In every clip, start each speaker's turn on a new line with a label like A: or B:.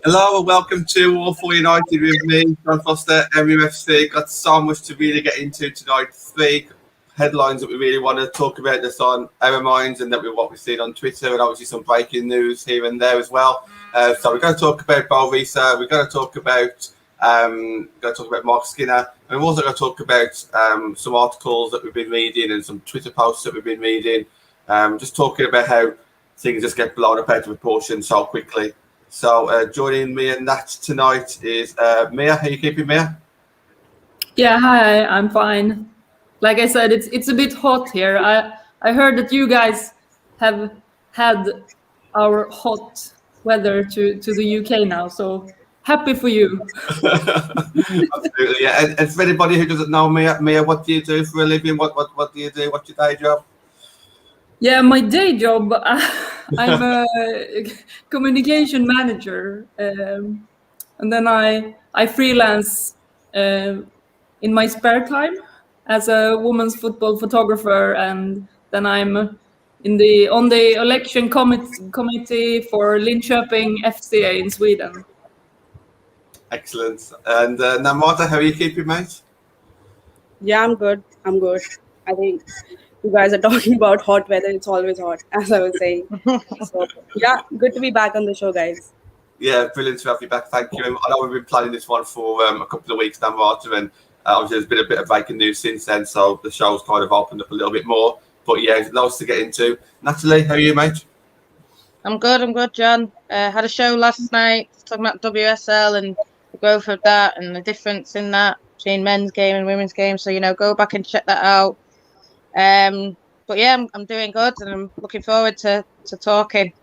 A: Hello and welcome to All For United with me, John Foster, MUFC. Got so much to really get into tonight. 3 headlines that we really want to talk about that's on our minds and what we've seen on Twitter, and obviously some breaking news here and there as well. So we're going to talk about Boe Risa. We're going to talk about Mark Skinner, and we're also going to talk about some articles that we've been reading and some Twitter posts that we've been reading. Just talking about how things just get blown up out of proportion so quickly. So joining me and Nat tonight is Mia. How are you keeping, Mia?
B: Yeah, hi, I'm fine. Like I said, it's a bit hot here. I heard that you guys have had our hot weather to the UK now, so happy for you.
A: Absolutely, yeah. And for anybody who doesn't know Mia, what do you do for a living? What do you do? What's your day job?
B: Yeah, my day job, I'm a communication manager, and then I freelance in my spare time as a women's football photographer, and then I'm on the election committee for Linköping FCA in Sweden.
A: Excellent. And now, Marta, how are you keeping, mate?
C: Yeah, I'm good. I think you guys are talking about hot weather. It's always hot, as I was saying. So, yeah, good to be back on the show, guys.
A: Yeah, brilliant to have you back. Thank you. I know we've been planning this one for a couple of weeks now, Marta, and obviously there's been a bit of breaking news since then, so the show's kind of opened up a little bit more. But yeah, loads to get into. Natalie, how are you, mate?
D: I'm good, John. Had a show last night talking about WSL and the growth of that and the difference in that between men's game and women's game. So, go back and check that out. But yeah, I'm doing good and I'm looking forward to talking.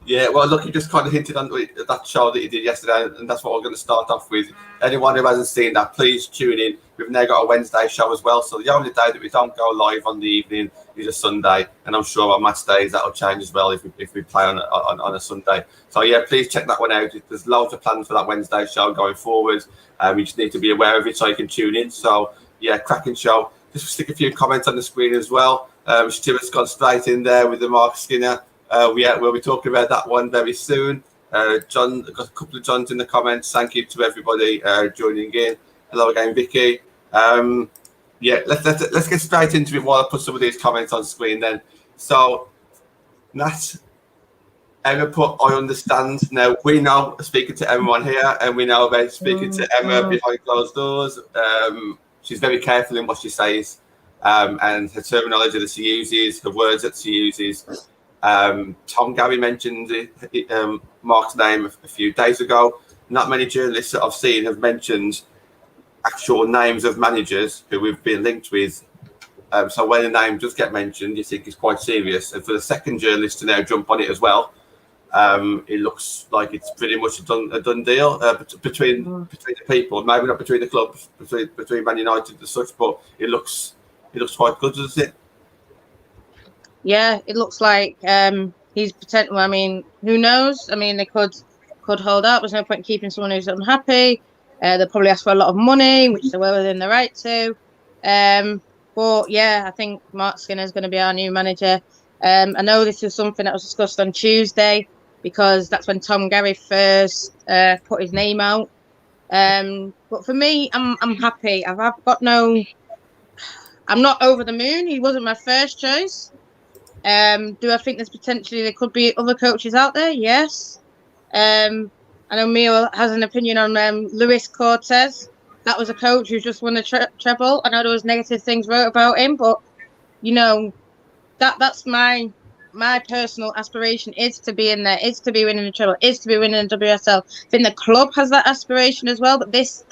A: Yeah, well, look, you just kind of hinted on that show that you did yesterday, and that's what we're going to start off with. Anyone who hasn't seen that, please tune in. We've now got a Wednesday show as well, so the only day that we don't go live on the evening is a Sunday, and I'm sure on match days that'll change as well if we play on a Sunday. So yeah, please check that one out. There's loads of plans for that Wednesday show going forward. You just need to be aware of it so you can tune in. So yeah, cracking show. Just stick a few comments on the screen as well. Stuart's gone straight in there with the Mark Skinner. We'll be talking about that one very soon. John, got a couple of Johns in the comments. Thank you to everybody joining in. Hello again, Vicky. Yeah, let's get straight into it while I put some of these comments on screen then. So, Nat, Emma put, I understand. Now, we know speaking to everyone here, and we know about speaking to Emma behind closed doors. She's very careful in what she says, and her terminology that she uses, her words that she uses. Tom Gary mentioned Mark's name a few days ago. Not many journalists that I've seen have mentioned actual names of managers who we've been linked with. So when a name does get mentioned, you think it's quite serious. And for the second journalist to now jump on it as well, it looks like it's pretty much a done deal between the people. Maybe not between the clubs, between Man United and such, but it looks quite good, doesn't it?
D: Yeah, it looks like he's potential. I mean, who knows? I mean, they could hold up. There's no point in keeping someone who's unhappy. They'll probably ask for a lot of money, which they're well within the right to. But yeah, I think Mark Skinner is going to be our new manager. I know this is something that was discussed on Tuesday because that's when Tom Gary first put his name out. But for me, I'm happy. I'm not over the moon. He wasn't my first choice. Do I think there could be other coaches out there? Yes. I know Mia has an opinion on Luis Cortez. That was a coach who just won the treble. I know there was negative things wrote about him, but that's my personal aspiration is to be in there, is to be winning the treble, is to be winning the WSL. I think the club has that aspiration as well, but this,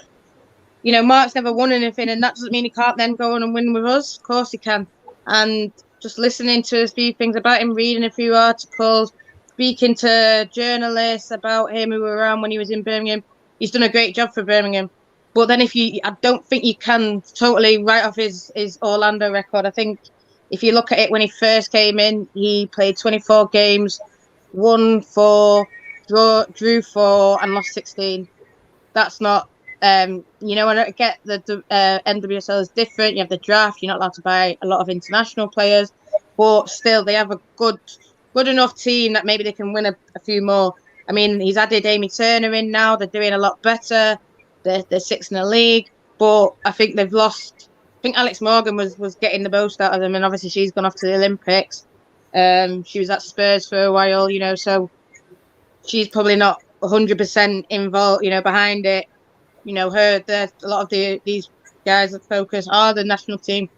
D: Mark's never won anything, and that doesn't mean he can't then go on and win with us. Of course he can. And just listening to a few things about him, reading a few articles, speaking to journalists about him who were around when he was in Birmingham. He's done a great job for Birmingham. But then I don't think you can totally write off his Orlando record. I think if you look at it when he first came in, he played 24 games, won 4, drew 4, and lost 16. That's not, I don't get the NWSL is different. You have the draft. You're not allowed to buy a lot of international players, but still they have a good enough team that maybe they can win a few more. I mean, he's added Amy Turner in now. They're doing a lot better. They're sixth in the league, but I think they've lost. I think Alex Morgan was getting the most out of them, and obviously she's gone off to the Olympics. She was at Spurs for a while, you know, so she's probably not 100% involved, you know, behind it. You know, a lot of these guys that focus are the national team,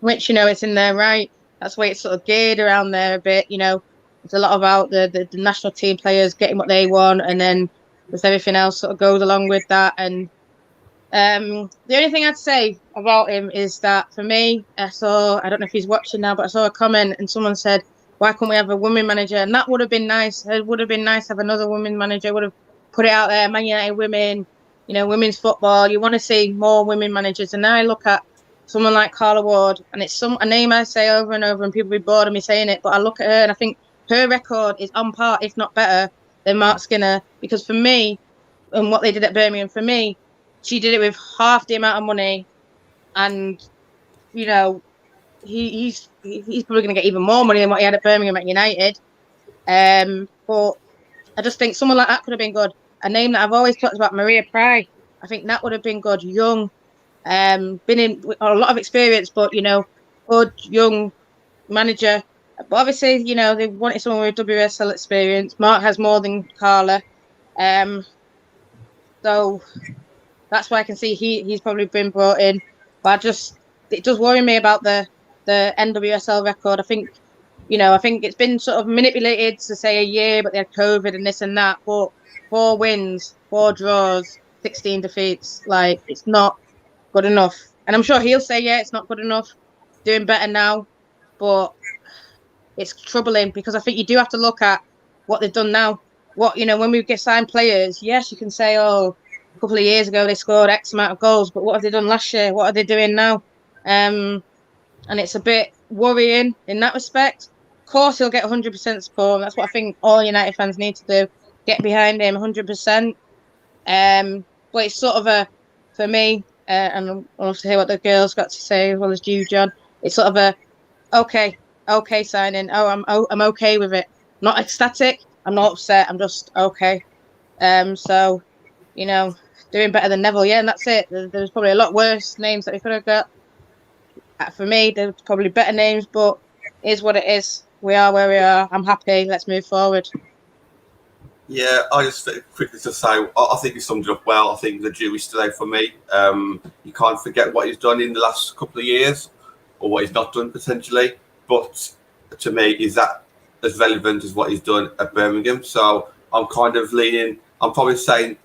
D: which, you know, it's in their right. That's why it's sort of geared around there a bit, you know. It's a lot about the national team players getting what they want, and then with everything else sort of goes along with that. And the only thing I'd say about him is that for me, I don't know if he's watching now, but I saw a comment and someone said, why can't we have a women manager? And that would have been nice. It would have been nice to have another women manager. Would have put it out there, Man United women, you know, women's football. You want to see more women managers. And now I look at someone like Carla Ward, and it's a name I say over and over, and people be bored of me saying it, but I look at her and I think her record is on par, if not better, than Mark Skinner. Because for me, and what they did at Birmingham, for me, she did it with half the amount of money, and you know, he's probably going to get even more money than what he had at Birmingham at United. But I just think someone like that could have been good. A name that I've always talked about, Maria Pry. I think that would have been good. Young, been in a lot of experience, but you know, good young manager. But obviously, you know, they wanted someone with WSL experience. Mark has more than Carla, so that's why I can see he's probably been brought in. But it does worry me about the NWSL record. I think it's been sort of manipulated to say a year, but they had COVID and this and that. But 4 wins, 4 draws, 16 defeats, like, it's not good enough. And I'm sure he'll say, yeah, it's not good enough. Doing better now, but it's troubling because I think you do have to look at what they've done now. What, you know, when we get signed players, yes, you can say, oh, a couple of years ago they scored X amount of goals, but what have they done last year? What are they doing now? And it's a bit worrying in that respect. Of course, he'll get 100% support. And that's what I think all United fans need to do. Get behind him 100%. But it's sort of for me, and I'll love to hear what the girls got to say as well as you, John. It's sort of okay signing. I'm okay with it. Not ecstatic. I'm not upset. I'm just okay. So, you know, doing better than Neville. Yeah, and that's it. There's probably a lot worse names that we could have got. For me, there's probably better names, but it is what it is. We are where we are. I'm happy. Let's move forward.
A: Yeah, I just quickly to say, I think he summed it up well. I think the jury's still out for me. You can't forget what he's done in the last couple of years, or what he's not done potentially. But to me, is that as relevant as what he's done at Birmingham? So I'm kind of leaning. I'm probably saying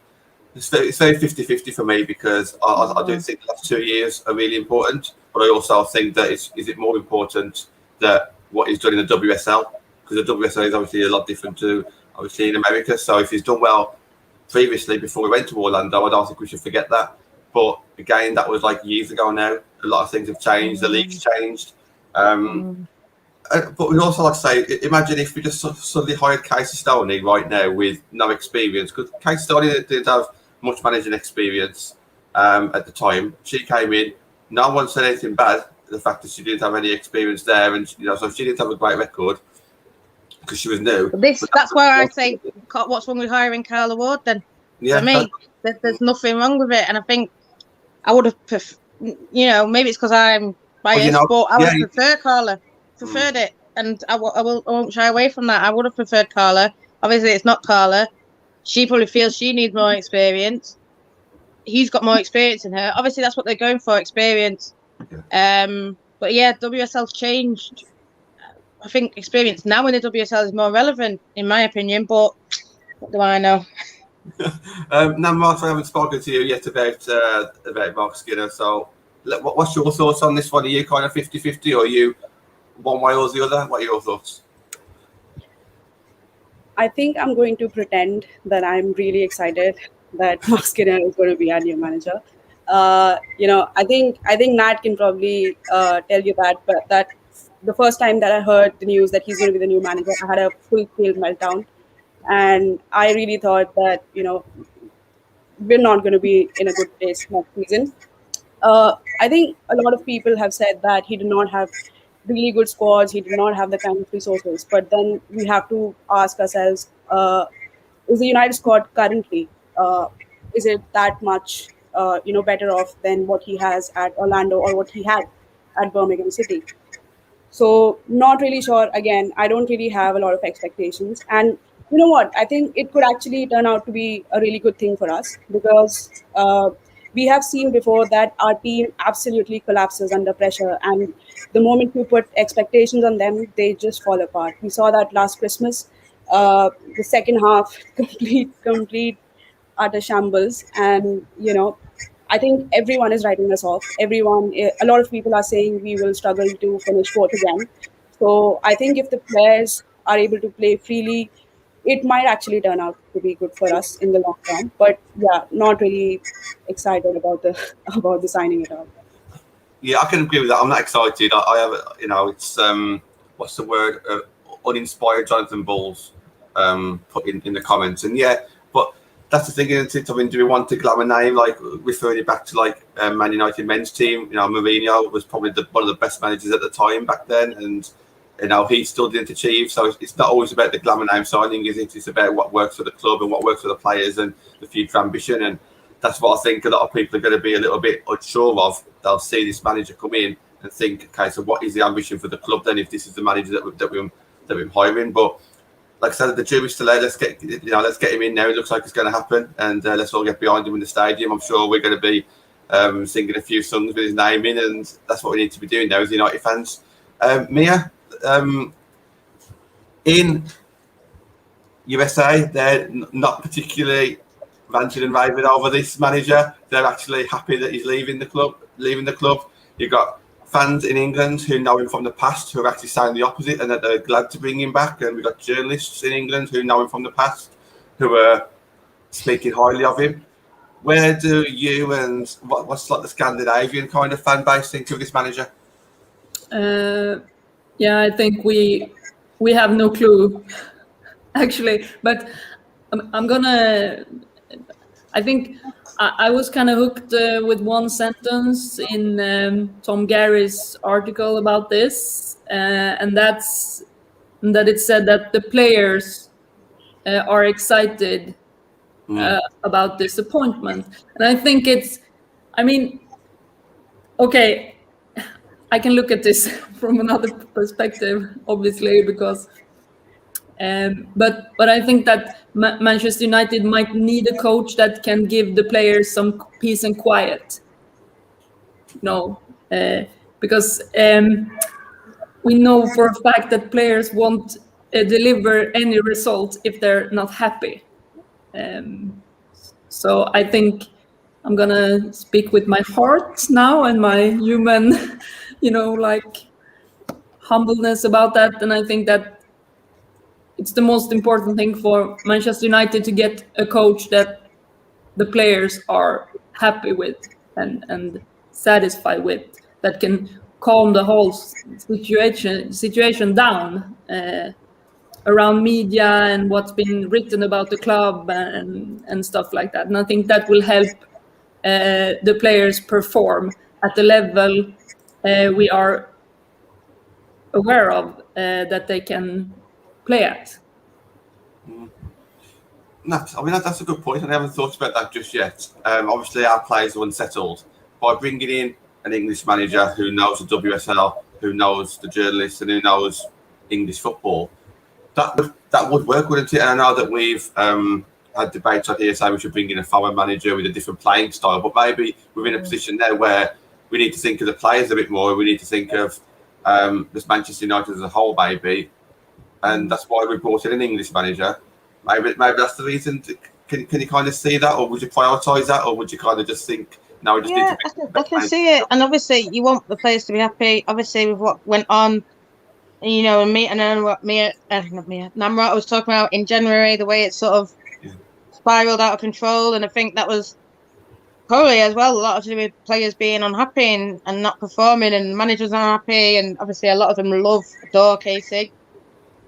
A: it's very 50-50 for me, because I do think the last 2 years are really important. But I also think that is it more important that what he's done in the WSL, because the WSL is obviously a lot different to obviously in America. So if he's done well previously before we went to Orlando, I don't think we should forget that. But again, that was like years ago now. A lot of things have changed. The league's changed. But we'd also like to say, imagine if we just suddenly hired Casey Stoney right now with no experience, because Casey Stoney didn't have much managing experience at the time. She came in, no one said anything bad, the fact that she didn't have any experience there, and you know, so she didn't have a great record because she was new.
D: That's why I say, what's wrong with hiring Carla Ward then? Yeah, for me, there's nothing wrong with it, and I think I would have, you know, maybe it's because I'm biased, but I would have preferred Carla. Preferred it, and I won't shy away from that. I would have preferred Carla. Obviously, it's not Carla. She probably feels she needs more experience. He's got more experience in her. Obviously, that's what they're going for, experience. But yeah, WSL's changed. I think experience now in the WSL is more relevant, in my opinion. But what do I know?
A: Now, Mark, I haven't spoken to you yet about Mark Skinner. So, what's your thoughts on this one? Are you kind of 50-50, or are you one way or the other? What are your thoughts?
C: I think I'm going to pretend that I'm really excited that Mark Skinner is going to be our new manager. You know, I think Nat can probably tell you that, but that the first time that I heard the news that he's going to be the new manager, I had a full-scale meltdown, and I really thought that, you know, we're not going to be in a good place next season. I think a lot of people have said that he did not have really good squads, he did not have the kind of resources, but then we have to ask ourselves, is the United squad currently, is it that much better off than what he has at Orlando or what he had at Birmingham City? So not really sure. Again, I don't really have a lot of expectations. And you know what? I think it could actually turn out to be a really good thing for us because we have seen before that our team absolutely collapses under pressure. And the moment you put expectations on them, they just fall apart. We saw that last Christmas. The second half, complete utter shambles. And, I think everyone is writing us off. A lot of people are saying we will struggle to finish fourth again. So I think if the players are able to play freely, it might actually turn out to be good for us in the long term. But yeah, not really excited about the about the signing at all.
A: Yeah, I can agree with that. I'm not excited. I have, it's what's the word? Uninspired Jonathan Bulls put in the comments, and yeah, but that's the thing, isn't it? I mean, do we want to glamour name, like referring it back to like Man United men's team? Mourinho was probably one of the best managers at the time back then, and he still didn't achieve. So it's not always about the glamour name signing, is it? It's about what works for the club and what works for the players and the future ambition. And that's what I think a lot of people are going to be a little bit unsure of. They'll see this manager come in and think, okay, so what is the ambition for the club then? If this is the manager that we're hiring, but like I said, the jury's still out. Let's get him in now. It looks like it's going to happen, and let's all get behind him in the stadium. I'm sure we're going to be singing a few songs with his name in, and that's what we need to be doing now as United fans. Mia, in USA, they're not particularly ranting and raving over this manager. They're actually happy that he's leaving the club. You've got fans in England who know him from the past who are actually saying the opposite and that they're glad to bring him back. And we've got journalists in England who know him from the past who are speaking highly of him. Where do you and what's like the Scandinavian kind of fan base think of this manager?
B: Yeah, I think we have no clue, actually. But I think I was kind of hooked with one sentence in Tom Gary's article about this, and that it said that the players are excited about this appointment. And I think okay, I can look at this from another perspective, obviously, because but I think that Manchester United might need a coach that can give the players some peace and quiet. Because we know for a fact that players won't deliver any result if they're not happy. So I think I'm gonna speak with my heart now and my human, humbleness about that. And I think that it's the most important thing for Manchester United to get a coach that the players are happy with and satisfied with, that can calm the whole situation down around media and what's been written about the club and stuff like that. And I think that will help the players perform at the level we are aware of that they can play at.
A: Nat, I mean, that's a good point. I haven't thought about that just yet. Obviously, our players are unsettled. By bringing in an English manager who knows the WSL, who knows the journalists, and who knows English football, that would work, wouldn't it? And I know that we've had debates on here saying we should bring in a foreign manager with a different playing style, but maybe we're in a position there where we need to think of the players a bit more. We need to think of this Manchester United as a whole, maybe. And that's why we brought in an English manager. Maybe that's the reason. Can you kind of see that, or would you prioritise that, or would you kind of just think, no, we just need to
D: I can see it. And obviously, you want the players to be happy. Obviously, with what went on, Namrat was talking about in January, the way it sort of spiraled out of control, and I think that was probably as well a lot to do with players being unhappy and not performing, and managers unhappy, and obviously a lot of them adore Casey.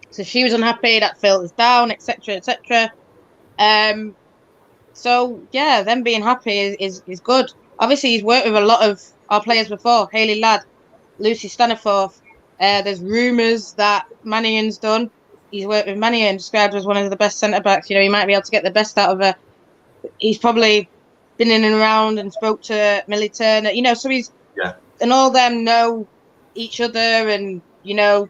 D: So she was unhappy, that filters down, etc., etc. So yeah, them being happy is good. Obviously, he's worked with a lot of our players before. Hayley Ladd, Lucy Staniforth. There's rumours that Mannion's done. he's worked with Manu and described as one of the best centre backs. You know, he might be able to get the best out of her. He's probably been in and around and spoke to Millie Turner. You know, so he's and all them know each other, and you know,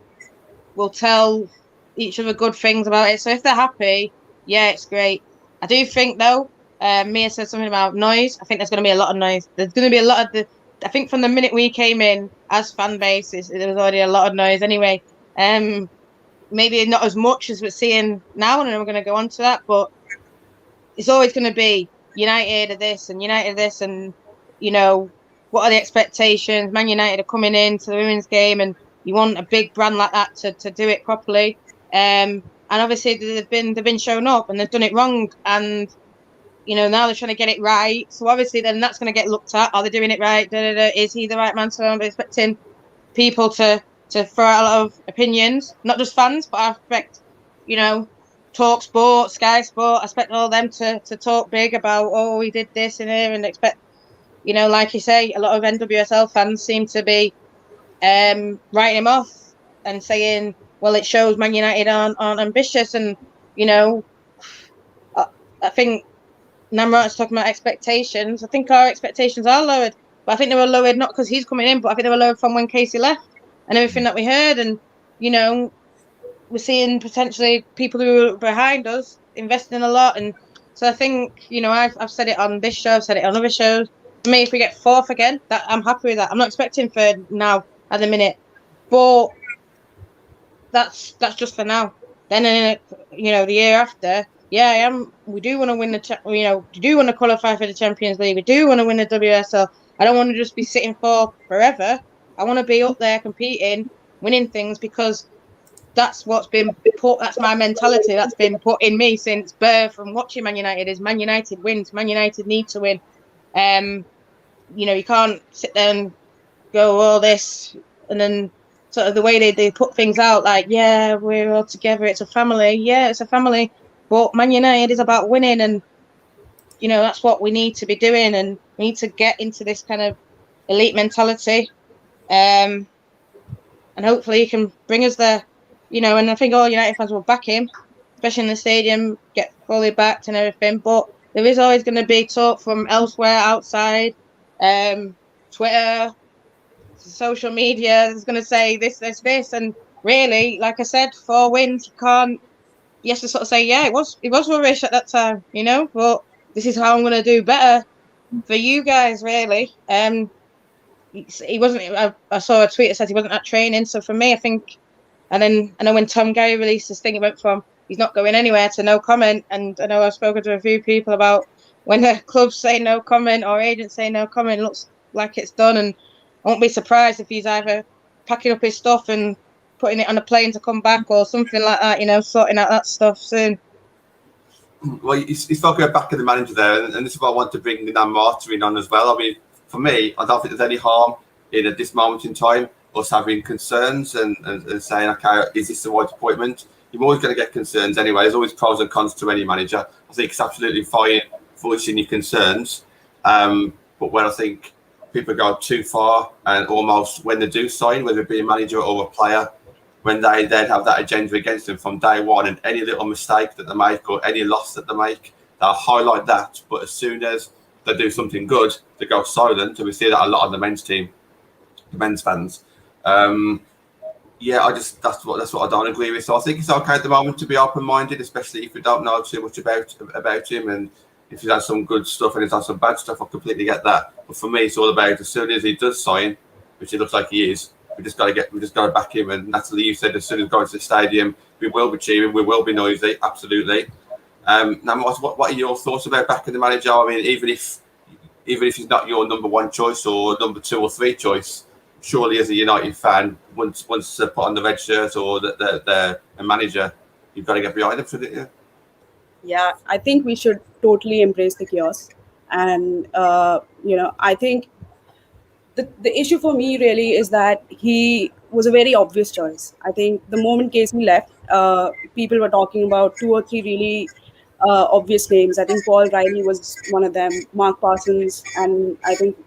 D: will tell each other good things about it. So if they're happy, yeah, it's great. I do think though, Mia said something about noise. I think there's going to be a lot of noise. There's going to be a lot of I think from the minute we came in as fan bases, there was already a lot of noise anyway. Maybe not as much as we're seeing now, and we're going to go on to that, but it's always going to be United are this and United are this, and you know, what are the expectations? Man United are coming into the women's game, and you want a big brand like that to do it properly. And obviously they've been shown up and they've done it wrong, and you know, now they're trying to get it right. So obviously then that's going to get looked at. Are they doing it right? Is he the right man? So I'm expecting people to throw out a lot of opinions, not just fans, but I expect, you know, Talk Sport, Sky Sport, I expect all them to talk big about, oh, we did this in here, and expect, you know, like you say, a lot of NWSL fans seem to be writing him off and saying, well, it shows Man United aren't ambitious, and, you know, I think Namrat's talking about expectations. I think our expectations are lowered, but I think they were lowered not because he's coming in, but I think they were lowered from when Casey left and everything that we heard. And, you know, we're seeing potentially people who are behind us investing a lot. And so I think, you know, I've said it on this show, I've said it on other shows. For me, if we get fourth again, that I'm happy with that. I'm not expecting third now at the minute, but that's just for now. Then, you know, the year after, yeah, we do want to win we do want to qualify for the Champions League. We do want to win the WSL. I don't want to just be sitting for forever. I want to be up there competing, winning things, because that's what's been put. That's my mentality. That's been put in me since birth from watching Man United. Is Man United wins. Man United need to win. You know, you can't sit there and go all this and then sort of the way they put things out, like, yeah, we're all together. It's a family. Yeah, it's a family. But Man United is about winning, and you know, that's what we need to be doing, and we need to get into this kind of elite mentality, and hopefully he can bring us there, you know. And I think all United fans will back him, especially in the stadium, get fully backed and everything. But there is always going to be talk from elsewhere, outside, Twitter, social media is going to say this, and really, like I said, 4 wins, you have to sort of say, yeah, it was rubbish at that time, you know, but this is how I'm going to do better for you guys, really. He wasn't. I saw a tweet that said he wasn't at training, so for me, I think. And then I know when Tom Gary released this thing, he went from he's not going anywhere to no comment. And I know I've spoken to a few people about when the clubs say no comment or agents say no comment, it looks like it's done. And I won't be surprised if he's either packing up his stuff and putting it on a plane to come back or something like that, you know, sorting out that stuff soon.
A: Well, he's talking about back of the manager there, and this is what I want to bring Nan Martin in on as well. I mean, for me, I don't think there's any harm in at this moment in time us having concerns and saying, okay, is this the right appointment? You're always going to get concerns anyway. There's always pros and cons to any manager. I think it's absolutely fine voicing your concerns, but when I think people go too far and almost when they do sign, whether it be a manager or a player, when they then have that agenda against them from day one, and any little mistake that they make or any loss that they make, they'll highlight that. But as soon as they do something good, they go silent, and we see that a lot on the men's team, the men's fans. Yeah, that's what I don't agree with. So I think it's okay at the moment to be open-minded, especially if we don't know too much about him, and if he's had some good stuff and he's had some bad stuff. I completely get that. But for me, it's all about as soon as he does sign, which it looks like he is, we just got to back him. And Natalie, you said as soon as we go to the stadium, we will be cheering, we will be noisy, absolutely. Now, what are your thoughts about backing the manager? I mean, even if he's not your number 1 choice or number 2 or 3 choice, surely as a United fan, once put on the red shirt or the manager, you've got to get behind him for it.
C: Yeah, I think we should totally embrace the chaos, and I think the issue for me really is that he was a very obvious choice. I think the moment Casey left, people were talking about 2 or 3 really obvious names. I think Paul Riley was one of them, Mark Parsons, and I think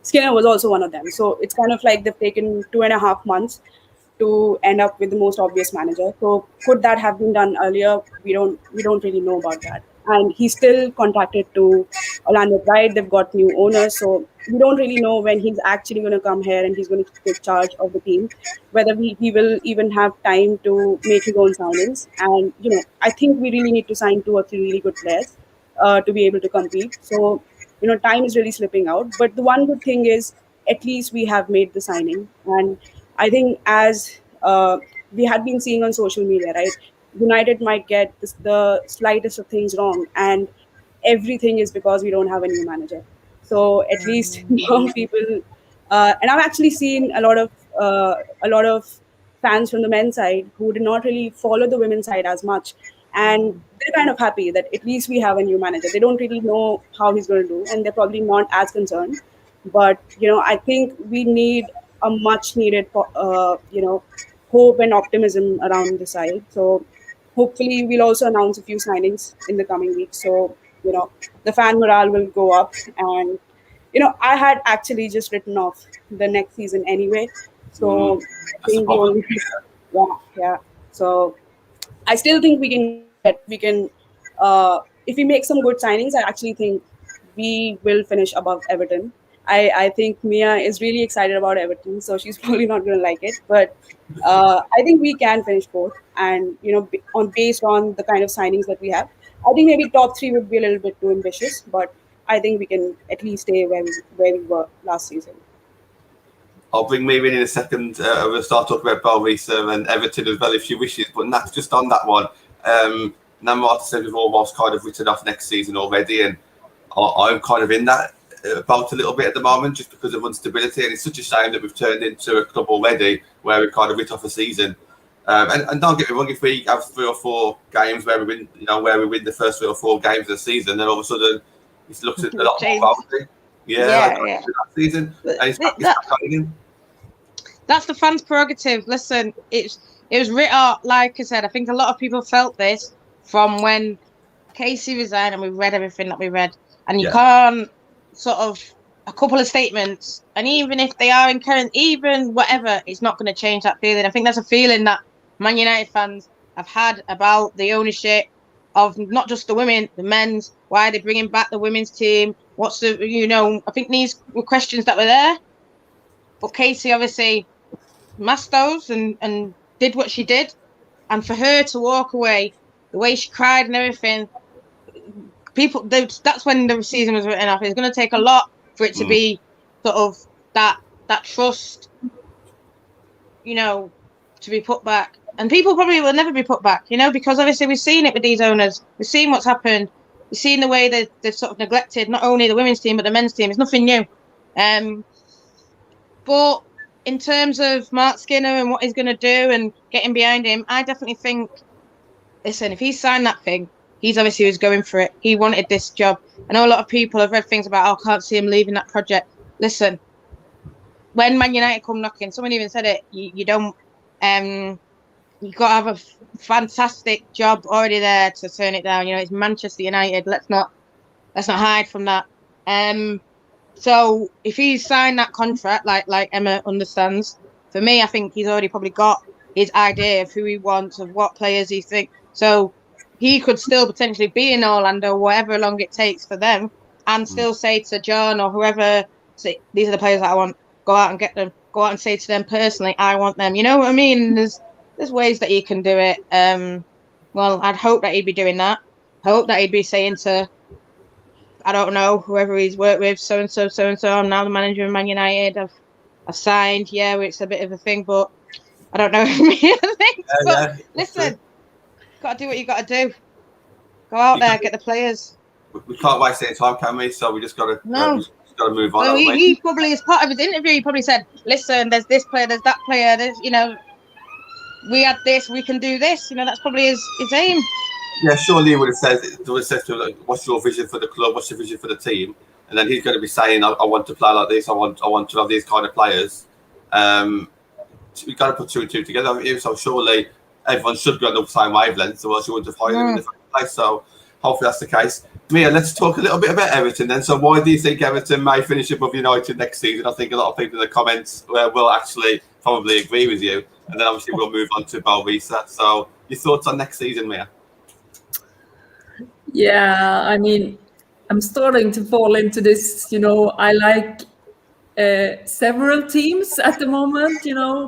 C: Skinner was also one of them. So it's kind of like they've taken 2.5 months to end up with the most obvious manager. So could that have been done earlier? We don't really know about that. And he's still contracted to Orlando Pride. They've got new owners, so we don't really know when he's actually going to come here and he's going to take charge of the team. Whether he will even have time to make his own signings. And I think we really need to sign 2 or 3 really good players to be able to compete. So time is really slipping out. But the one good thing is at least we have made the signing. And I think as we had been seeing on social media, right, United might get the slightest of things wrong, and everything is because we don't have a new manager. So at least now people, and I've actually seen a lot of fans from the men's side who did not really follow the women's side as much, and they're kind of happy that at least we have a new manager. They don't really know how he's going to do, and they're probably not as concerned. But I think we need a much needed hope and optimism around the side. So hopefully we'll also announce a few signings in the coming weeks. So the fan morale will go up. And I had actually just written off the next season anyway. So I think yeah. So I still think we can if we make some good signings, I actually think we will finish above Everton. I think Mia is really excited about Everton, so she's probably not going to like it. But I think we can finish fourth, and based on the kind of signings that we have, I think maybe top 3 would be a little bit too ambitious, but I think we can at least stay where we were last season.
A: I'll bring Mia in a second. We'll start talking about Boe Risa and Everton as well if she wishes, but that's just on that one. Marta said we've almost kind of written off next season already, and I'm kind of in that about a little bit at the moment just because of instability, and it's such a shame that we've turned into a club already where we kind of writ off a season. And don't get me wrong, if we have 3 or 4 games where we win, the first 3 or 4 games of the season, then all of a sudden it looks a lot more promising. Yeah. That season, and it's back again.
D: That's the fans' prerogative. Listen, it was written, like I said, I think a lot of people felt this from when Casey resigned and we read everything that we read. And you can't sort of a couple of statements, and even if they are incoherent, even whatever, it's not going to change that feeling. I think that's a feeling that Man United fans have had about the ownership of not just the women, the men's. Why are they bringing back the women's team? What's the, I think these were questions that were there. But Casey obviously masked those and did what she did. And for her to walk away, the way she cried and everything, that's when the season was written off. It's going to take a lot for it to be sort of that trust, to be put back. And people probably will never be put back, because obviously we've seen it with these owners. We've seen what's happened. We've seen the way they've sort of neglected not only the women's team, but the men's team. It's nothing new. But in terms of Mark Skinner and what he's going to do and getting behind him, I definitely think, listen, if he signed that thing, he's obviously was going for it. He wanted this job. I know a lot of people have read things about, I can't see him leaving that project. Listen, when Man United come knocking, someone even said it, you don't, you got to have a fantastic job already there to turn it down. It's Manchester United. Let's not hide from that. So if he's signed that contract, like Emma understands, for me, I think he's already probably got his idea of who he wants, of what players he thinks. So he could still potentially be in Orlando, whatever long it takes for them, and still say to Jon or whoever, say, these are the players that I want, go out and get them, go out and say to them personally, I want them. You know what I mean? There's ways that he can do it. Well, I'd hope that he'd be doing that. I hope that he'd be saying to, I don't know, whoever he's worked with, so-and-so, I'm now the manager of Man United, I've signed, it's a bit of a thing, but I don't know but listen, got to do what you got to do. Go out there, get the players.
A: We can't waste any time, can we? So we just got to move on.
D: Well, he probably, as part of his interview, he probably said, listen, there's this player, there's that player, there's, we had this, we can do this. That's probably his aim.
A: Yeah, surely he would have said to him, like, what's your vision for the club? What's your vision for the team? And then he's going to be saying, I want to play like this. I want to have these kind of players. We've got to put 2 and 2 together, haven't you? So surely everyone should be on the same wavelength, or else you wouldn't have hired him in the first place. So hopefully that's the case. Mia, let's talk a little bit about Everton then. So why do you think Everton may finish above United next season? I think a lot of people in the comments will actually probably agree with you. and then obviously we'll move on to Boe Risa. So your thoughts on next season, Mia?
B: Yeah, I mean, I'm starting to fall into this, I like several teams at the moment,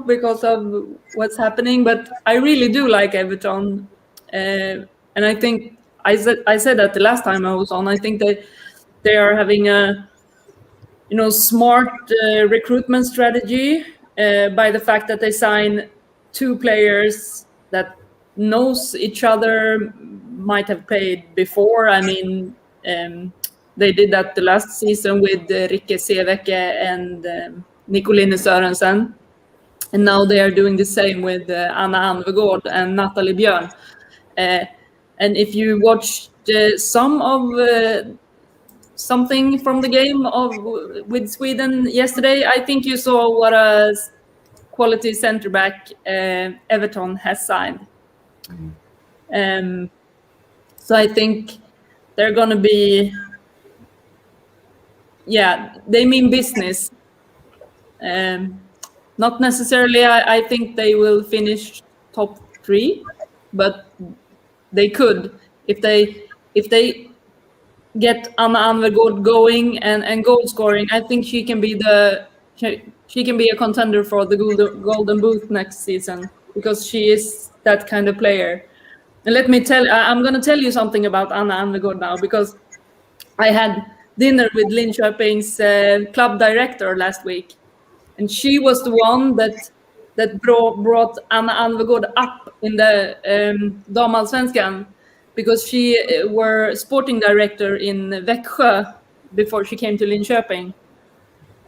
B: because of what's happening, but I really do like Everton. And I think I said that the last time I was on, I think they are having a, smart recruitment strategy by the fact that they sign 2 players that knows each other, might have played before. I mean, they did that the last season with Rikke Seveke and Nicoline Sørensen. And now they are doing the same with Anna Anvegård and Natalie Björn. And if you watched something from the game with Sweden yesterday, I think you saw what a quality centre back Everton has signed. So I think they're going to be, they mean business. Not necessarily, I think they will finish top 3, but they could if they get Anna Anvegård going and goal scoring. I think she can be a contender for the golden boot next season, because she is that kind of player. And I'm going to tell you something about Anna Anvegård now, because I had dinner with Linköping's club director last week, and she was the one that brought Anna Anvegård up in the damallsvenskan, because she were sporting director in Växjö before she came to Linköping.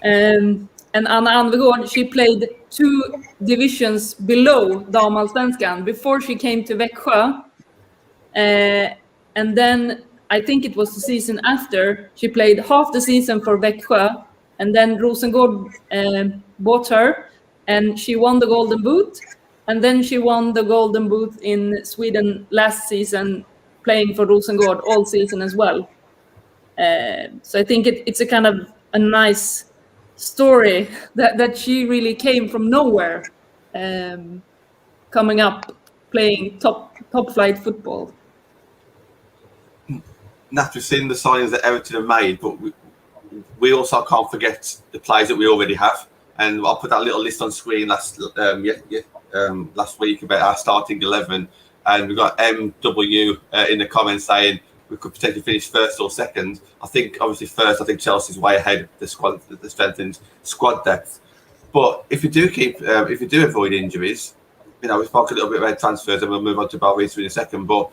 B: And Anna Anvegård, she played 2 divisions below damallsvenskan before she came to Växjö. And then I think it was the season after, she played half the season for Växjö, and then Rosengård bought her, and she won the Golden Boot, and then she won the Golden Boot in Sweden last season, playing for Rosengård all season as well. So I think it's a kind of a nice story that she really came from nowhere, coming up playing top flight football.
A: Nat, we've seen the signings that Everton have made, but we also can't forget the players that we already have. And I'll put that little list on screen last week about our starting 11. And we've got MW in the comments saying we could potentially finish first or second. I think obviously first. I think Chelsea's way ahead of the squad, the strengthened squad depth. But if you do avoid injuries, we spoke a little bit about transfers, and we'll move on to Boe Risa in a second. But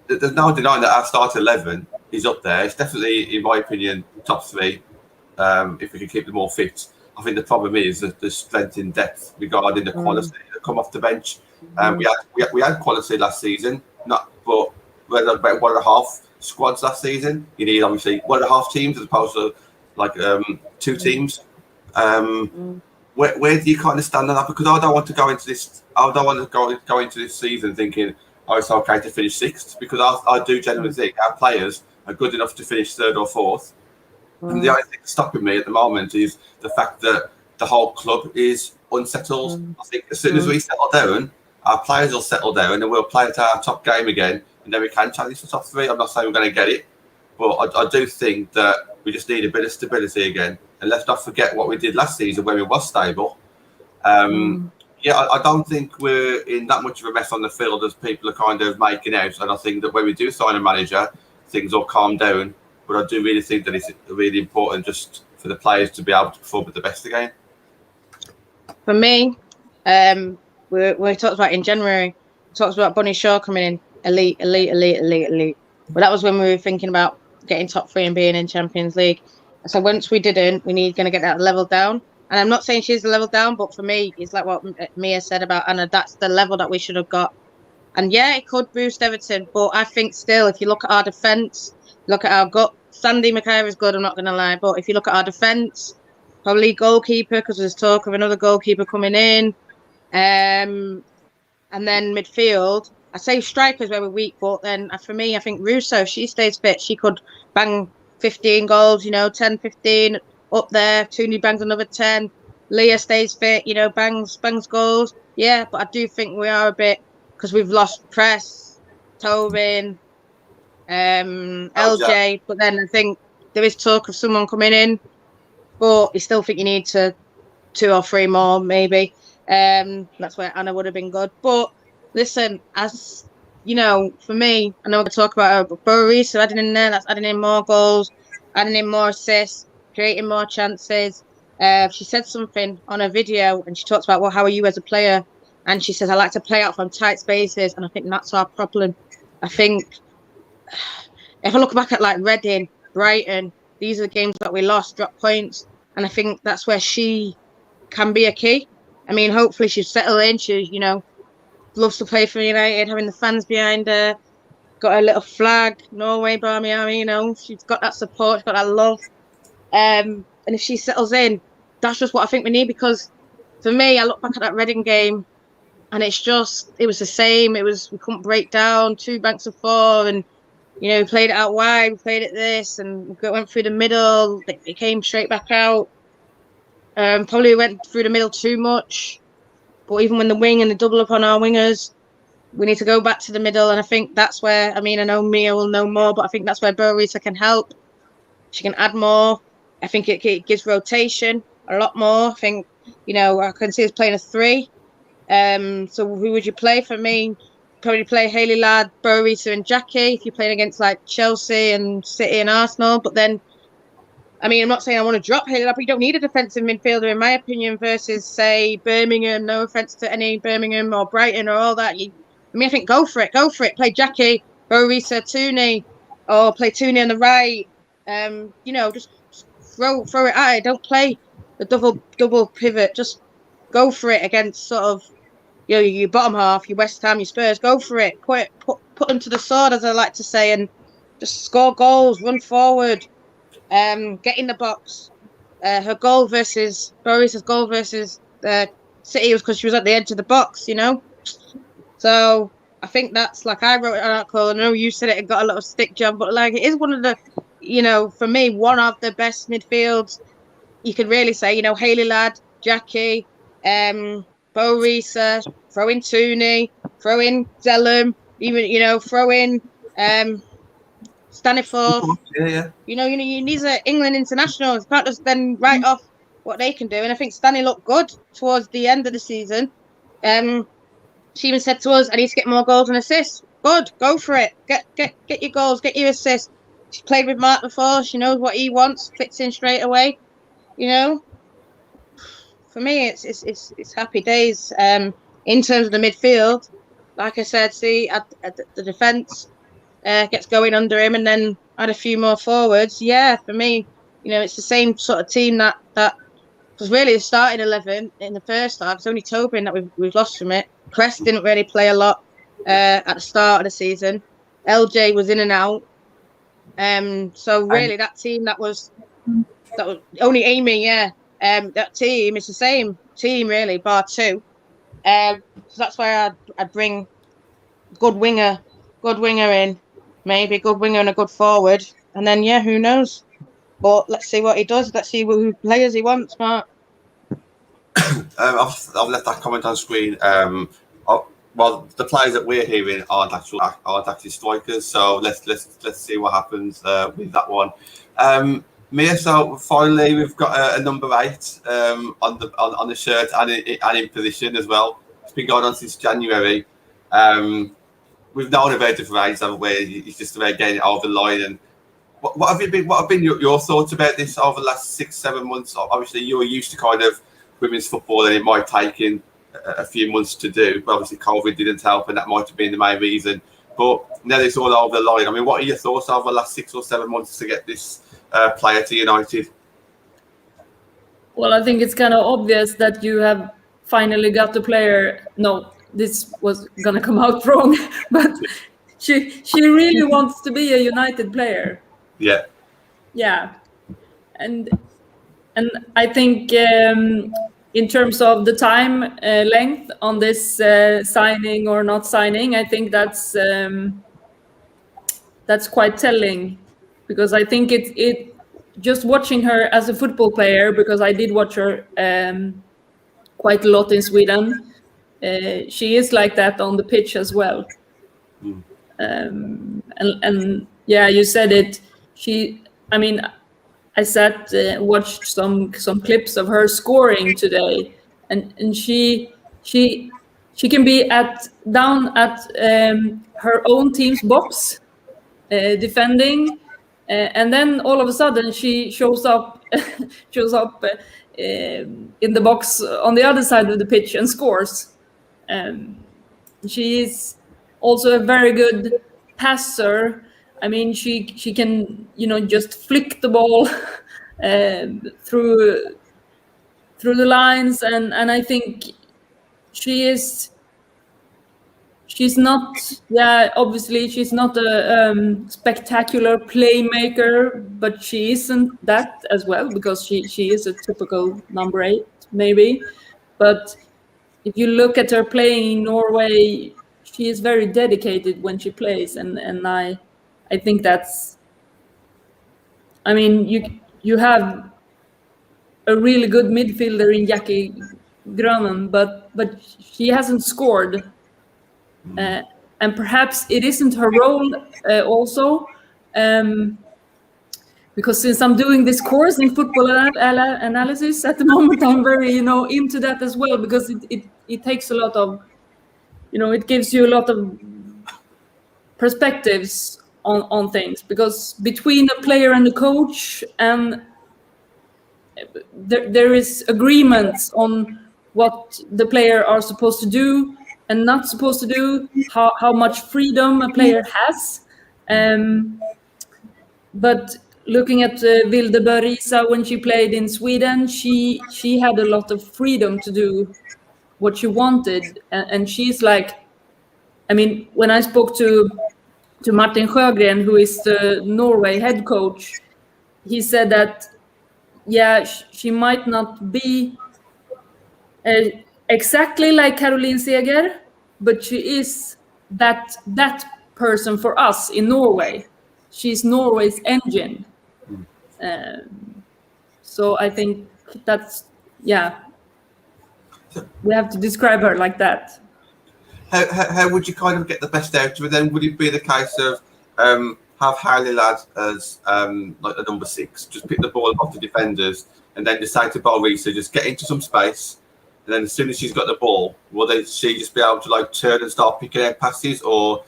A: there's no denying that our start 11 is up there. It's definitely, in my opinion, top 3. If we can keep them all fit. I think the problem is that the strength in depth regarding the quality that come off the bench. We had quality last season, but we had about 1.5 squads last season. You need obviously 1.5 teams as opposed to like 2 teams. Where do you kind of stand on that? Because I don't want to go into this. I don't want to go into this season thinking, it's okay to finish 6th, because I do genuinely think our players are good enough to finish 3rd or 4th. And the only thing stopping me at the moment is the fact that the whole club is unsettled. I think as soon as we settle down, our players will settle down and we'll play at our top game again, and then we can challenge for top 3. I'm not saying we're going to get it, but I do think that we just need a bit of stability again. And let's not forget what we did last season when we was stable. I don't think we're in that much of a mess on the field as people are kind of making out. And I think that when we do sign a manager, things will calm down. But I do really think that it's really important just for the players to be able to perform at the best again.
D: For me, we talked about in January, we talked about Bunny Shaw coming in, elite. But that was when we were thinking about getting top 3 and being in Champions League. So once we didn't, going to get that level down. And I'm not saying she's the level down, but for me, it's like what Mia said about Anna. That's the level that we should have got. And yeah, it could boost Everton, but I think still, if you look at our defence, look at our gut. Sandy McKay is good, I'm not going to lie. But if you look at our defence, probably goalkeeper, because there's talk of another goalkeeper coming in. And then midfield, I say strikers where we're weak, but then for me, I think Russo, if she stays fit, she could bang 15 goals, 10, 15 up there. Tooney bangs another 10. Leah stays fit, bangs goals. Yeah, but I do think we are a bit, because we've lost Press, Tobin, LJ, but then I think there is talk of someone coming in, but you still think you need 2 or 3 more, maybe. That's where Anna would have been good. But listen, as you know, for me, I know we're going to talk about her, but Boe Risa adding in there, that's adding in more goals, adding in more assists, creating more chances. She said something on a video, and she talks about, well, how are you as a player? And she says, I like to play out from tight spaces, and I think that's our problem. I think if I look back at like Reading, Brighton, these are the games that we lost, dropped points, and I think that's where she can be a key. I mean, hopefully she'll settle in. She, you know, loves to play for United, having the fans behind her, got a little flag, Norway, Barmy Army, you know, she's got that support, she's got that love. And if she settles in, that's just what I think we need, because for me, I look back at that Reading game and it was the same. We couldn't break down 2 banks of 4, and you know, we played it out wide, we played it this, and we went through the middle. It came straight back out. Probably went through the middle too much. But even when the wing and the double up on our wingers, we need to go back to the middle. And I think that's where, I mean, I know Mia will know more, but I think that's where Boe Risa can help. She can add more. I think it gives rotation a lot more. I think, you know, I can see us playing a 3. So who would you play? For me, probably play Hayley Ladd, Boe Risa and Jackie if you're playing against like Chelsea and City and Arsenal. But then, I mean, I'm not saying I want to drop Hayley Ladd, but you don't need a defensive midfielder, in my opinion, versus, say, Birmingham. No offence to any Birmingham or Brighton or all that. I think go for it. Play Jackie, Boe Risa, Tooney, or play Tooney on the right. You know, just throw it at it. Don't play the double pivot. Just go for it against sort of, you know, your bottom half, your West Ham, your Spurs. Go for it. Put them to the sword, as I like to say, and just score goals, run forward, get in the box. Her goal versus Boe Risa's goal versus City was because she was at the edge of the box, you know. So I think that's, like, I wrote an article. I know you said it got a little stick job, but like, it is one of the, you know, for me, one of the best midfields. You could really say, you know, Hayley Ladd, Jackie, Boe Risa, throw in Tooney, throw in Zellum, even, you know, throw in Staniforth.
A: Yeah.
D: You know, these are England internationals. You can't just then write off what they can do. And I think Stanley looked good towards the end of the season. She even said to us, I need to get more goals and assists. Good, go for it. Get your goals, get your assists. She played with Mark before. She knows what he wants, fits in straight away. You know, for me, it's happy days. In terms of the midfield, like I said, see, at the defence gets going under him, and then add a few more forwards. Yeah, for me, you know, it's the same sort of team that was really the starting 11 in the first half. It's only Tobin that we've lost from it. Crest didn't really play a lot at the start of the season. LJ was in and out. So really, that team that was only Amy. Yeah, that team is the same team really, bar 2. So that's why I'd bring good winger in, maybe a good winger and a good forward, and then yeah, who knows? But let's see what he does. Let's see who players he wants, Mark.
A: I've left that comment on screen. Well, the players that we're hearing aren't actually strikers. So let's see what happens with that one. Mia, so finally we've got a number 8 on the shirt and in position as well. It's been going on since January. We've known about it for ages, haven't we? It's just about getting it over the line. And what have been your thoughts about this over the last 6-7 months? Obviously, you were used to kind of women's football, and it might take in a few months to do. But obviously, COVID didn't help, and that might have been the main reason. But now it's all over the line. I mean, what are your thoughts over the last 6 or 7 months to get this player to United?
B: Well, I think it's kind of obvious that you have finally got the player. No, this was gonna come out wrong, but she really wants to be a United player.
A: Yeah.
B: Yeah, and I think in terms of the time length on this signing or not signing, I think that's quite telling, because I think it just watching her as a football player, because I did watch her quite a lot in Sweden. she is like that on the pitch as well. And yeah, you said it. I sat watched some clips of her scoring today, and she can be down at her own team's box defending, and then all of a sudden she shows up in the box on the other side of the pitch and scores. She is also a very good passer. I mean, she can just flick the ball through the lines, and I think she's not, obviously she's not a spectacular playmaker, but she isn't that as well, because she is a typical number 8 maybe. But if you look at her playing in Norway, she is very dedicated when she plays, and I think that's, I mean, you have a really good midfielder in Jackie Grönen, but she hasn't scored. And perhaps it isn't her role also, because since I'm doing this course in football analysis at the moment, I'm very into that as well, because it takes a lot of, it gives you a lot of perspectives on things, because between a player and the coach, and there is agreements on what the player are supposed to do and not supposed to do, how much freedom a player has. But looking at Boe Risa when she played in Sweden, she had a lot of freedom to do what she wanted, and she's like, I mean, when I spoke to Martin Sjögren, who is the Norway head coach, he said that she might not be exactly like Caroline Seger, but she is that person for us in Norway. She's Norway's engine. So I think that's, we have to describe her like that.
A: How would you kind of get the best out of her then? Would it be the case of have Harley Ladd as like the number 6, just pick the ball off the defenders, and then decide to Boe Risa just get into some space, and then as soon as she's got the ball, will she just be able to like turn and start picking out passes, or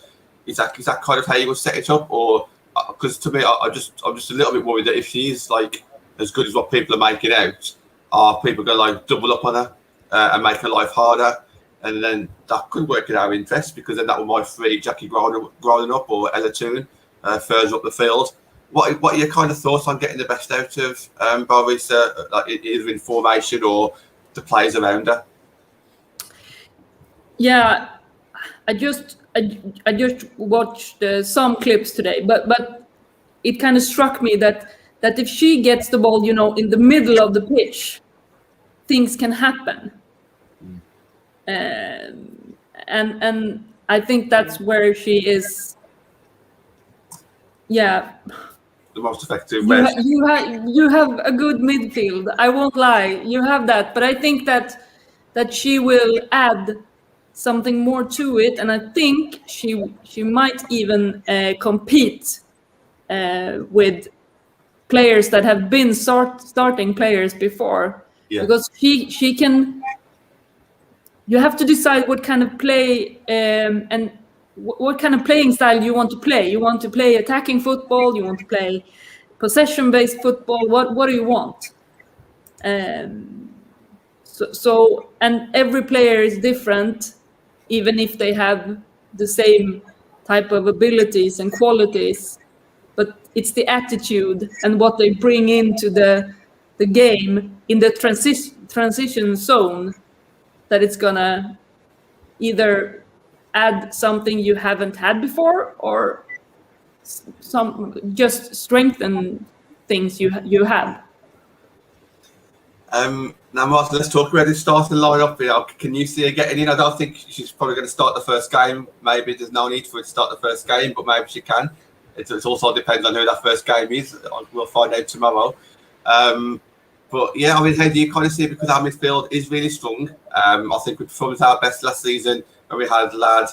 A: is that kind of how you would set it up? Or because to me, I'm just a little bit worried that if she's like as good as what people are making out, are people going to like double up on her and make her life harder? And then that could work in our interest, because then that might free Jackie Grönen up or Ella Thun further up the field. What are your kind of thoughts on getting the best out of Boe Risa, like either in formation or the players around her?
B: Yeah, I just watched some clips today, but it kind of struck me that if she gets the ball, in the middle of the pitch, things can happen. And I think that's where she is. Yeah,
A: the most effective.
B: You have a good midfield. I won't lie, you have that. But I think that she will add something more to it, and I think she might even compete with players that have been starting players before, because she can. You have to decide what kind of play and what kind of playing style you want to play. You want to play attacking football? You want to play possession-based football? What do you want? So and every player is different, even if they have the same type of abilities and qualities. But it's the attitude and what they bring into the game in the transition zone that it's gonna either add something you haven't had before, or just strengthen things you have.
A: Now, Martin, let's talk about this starting lineup. Can you see her getting in? I don't think she's probably going to start the first game. Maybe there's no need for her to start the first game, but maybe she can. It also depends on who that first game is. We'll find out tomorrow. But yeah, I mean, how do you kind of see it? Because our midfield is really strong. I think we performed our best last season when we had Ladd,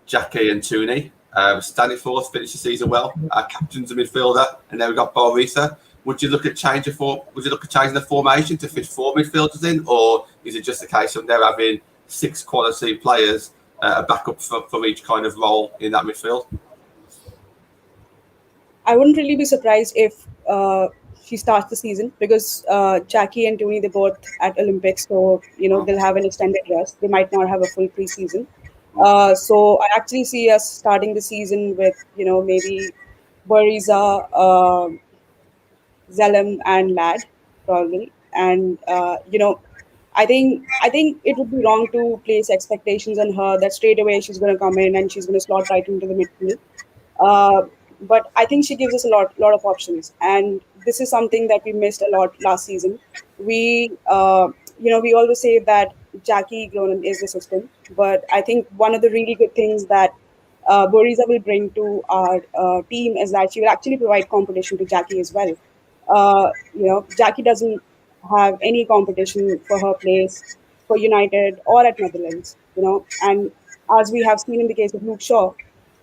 A: Jackie, and Tooney. Staniforth finished the season well. Our captain's a midfielder, and then we got Boe Risa. Would you look at changing the formation to fit 4 midfielders in, or is it just a case of they're having 6 quality players, a backup for each kind of role in that midfield?
C: I wouldn't really be surprised if she starts the season, because Jackie and Tony, they're both at Olympics, so they'll have an extended rest. They might not have a full preseason. So I actually see us starting the season with maybe Boe Risa, Zalem, and Ladd probably, and I think it would be wrong to place expectations on her that straight away she's going to come in and she's going to slot right into the midfield. But I think she gives us a lot of options, and this is something that we missed a lot last season. We always say that Jackie Gronin is the system, but I think one of the really good things that Boe Risa will bring to our team is that she will actually provide competition to Jackie as well. Jackie doesn't have any competition for her place for United or at Netherlands, and as we have seen in the case of Luke Shaw,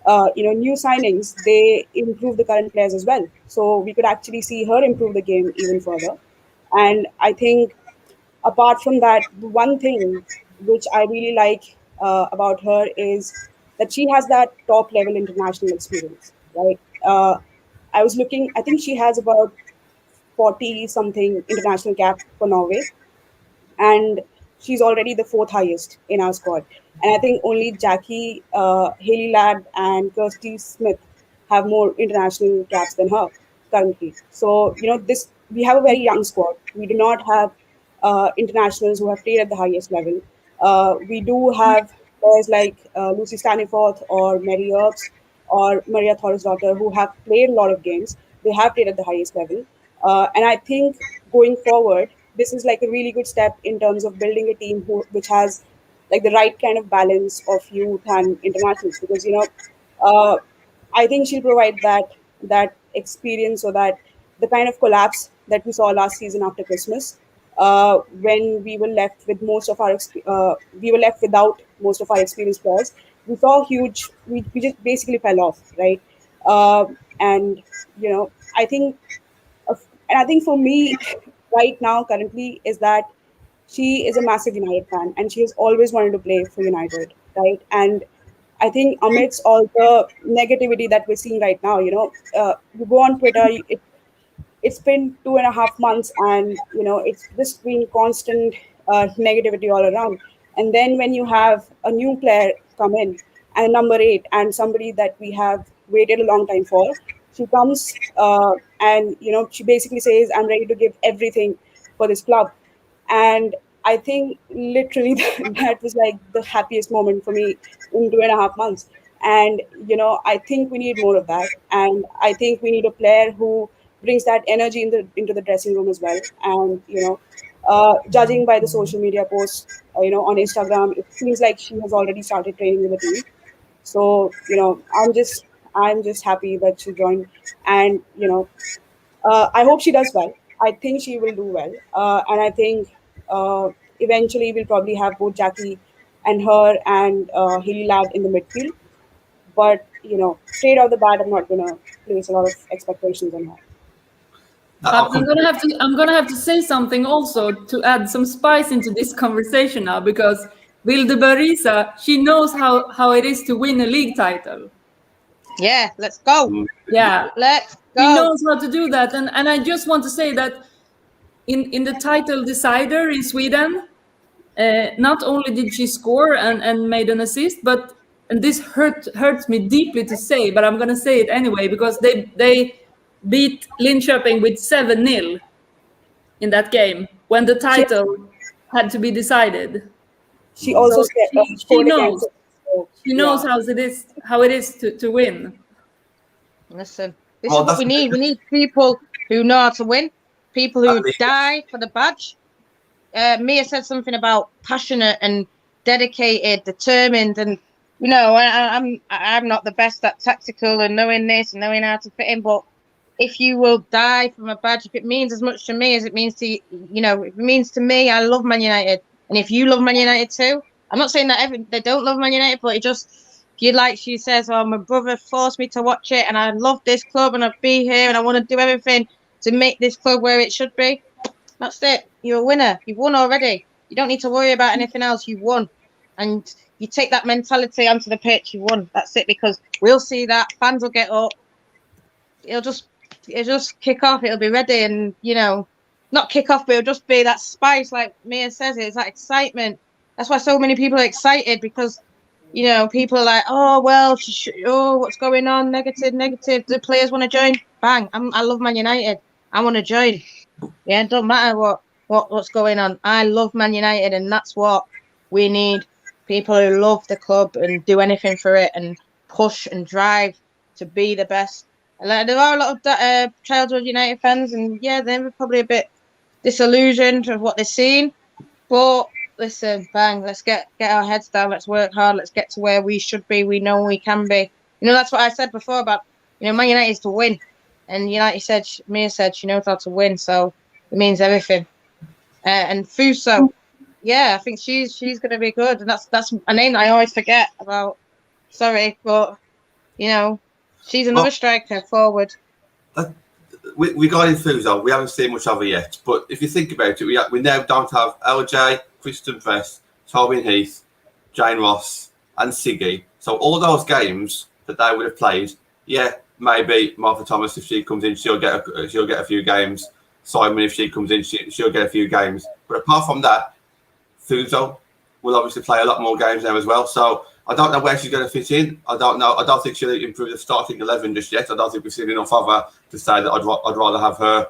C: new signings, they improve the current players as well. So we could actually see her improve the game even further. And I think apart from that, the one thing which I really like about her is that she has that top level international experience, right? I was looking, I think she has about 40 something international cap for Norway, and she's already the 4th highest in our squad. And I think only Jackie, Haley Ladd, and Kirsty Smith have more international caps than her currently. So this we have a very young squad. We do not have internationals who have played at the highest level. We do have players like Lucy Staniforth or Mary Earps or Maria Thorisdottir who have played a lot of games. They have played at the highest level. And I think going forward, this is like a really good step in terms of building a team which has like the right kind of balance of youth and internationals, because uh, I think she'll provide that experience, so that the kind of collapse that we saw last season after Christmas, when we were left with we were left without most of our experienced players. We saw we just basically fell off, right? And I think and I think for me, right now, currently, is that she is a massive United fan and she has always wanted to play for United, right? And I think amidst all the negativity that we're seeing right now, you go on Twitter, it's been 2.5 months, and it's just been constant negativity all around. And then when you have a new player come in, and number 8, and somebody that we have waited a long time for, she comes and she basically says, I'm ready to give everything for this club. And I think literally that was like the happiest moment for me in 2.5 months. And I think we need more of that, and I think we need a player who brings that energy into the dressing room as well. And judging by the social media posts, on Instagram, it seems like she has already started training with the team. So I'm just happy that she joined, and I hope she does well. I think she will do well, and I think eventually we'll probably have both Jackie and her and Haley Ladd in the midfield. But straight off the bat, I'm not gonna place a lot of expectations on her.
B: I'm gonna have to say something also to add some spice into this conversation now, because Vilde Boe Risa, she knows how it is to win a league title.
D: Yeah, let's go.
B: Yeah,
D: Let's go.
B: She knows how to do that, and I just want to say that in the title decider in Sweden, not only did she score and made an assist, but, and this hurts me deeply to say, but I'm gonna say it anyway, because they beat Linköping with 7-0 in that game when the title had to be decided.
C: She also
B: she knows.
C: So,
B: she knows how it is to win.
D: Listen, this is what we need. We need people who know how to win, people who die for the badge. Mia said something about passionate and dedicated, determined, and I'm not the best at tactical and knowing this and knowing how to fit in, but if you will die from a badge, if it means as much to me as it means to if it means to me, I love Man United, and if you love Man United too, I'm not saying that they don't love Man United, but it just, like she says, oh, my brother forced me to watch it, and I love this club, and I'd be here, and I want to do everything to make this club where it should be. That's it. You're a winner. You've won already. You don't need to worry about anything else. You won, and you take that mentality onto the pitch. You won. That's it. Because we'll see that fans will get up. It'll just kick off. It'll be ready, and not kick off, but it'll just be that spice, like Mia says. It's that excitement. That's why so many people are excited, because people are like, oh well, what's going on? Negative. The players want to join. Bang! I love Man United. I want to join. Yeah, it don't matter what's going on. I love Man United, and that's what we need. People who love the club and do anything for it and push and drive to be the best. And there are a lot of childhood United fans, and yeah, they're probably a bit disillusioned with what they've seen. But listen, bang, let's get our heads down. Let's work hard. Let's get to where we should be. We know we can be. That's what I said before about Man United is to win. And Mia said she knows how to win, so it means everything. And Fuso, yeah, I think she's going to be good, and that's a name that I always forget about. Sorry, but she's another striker forward.
A: We got in Fuso. We haven't seen much of her yet, but if you think about it, we now don't have LJ, Kristen Press, Tobin Heath, Jane Ross, and Siggy. So all those games that they would have played, yeah. Maybe Martha Thomas, if she comes in, she'll get a few games. Simon, if she comes in, she'll get a few games. But apart from that, Fuso will obviously play a lot more games now as well. So I don't know where she's going to fit in. I don't know. I don't think she'll improve the starting 11 just yet. I don't think we've seen enough of her to say that I'd rather have her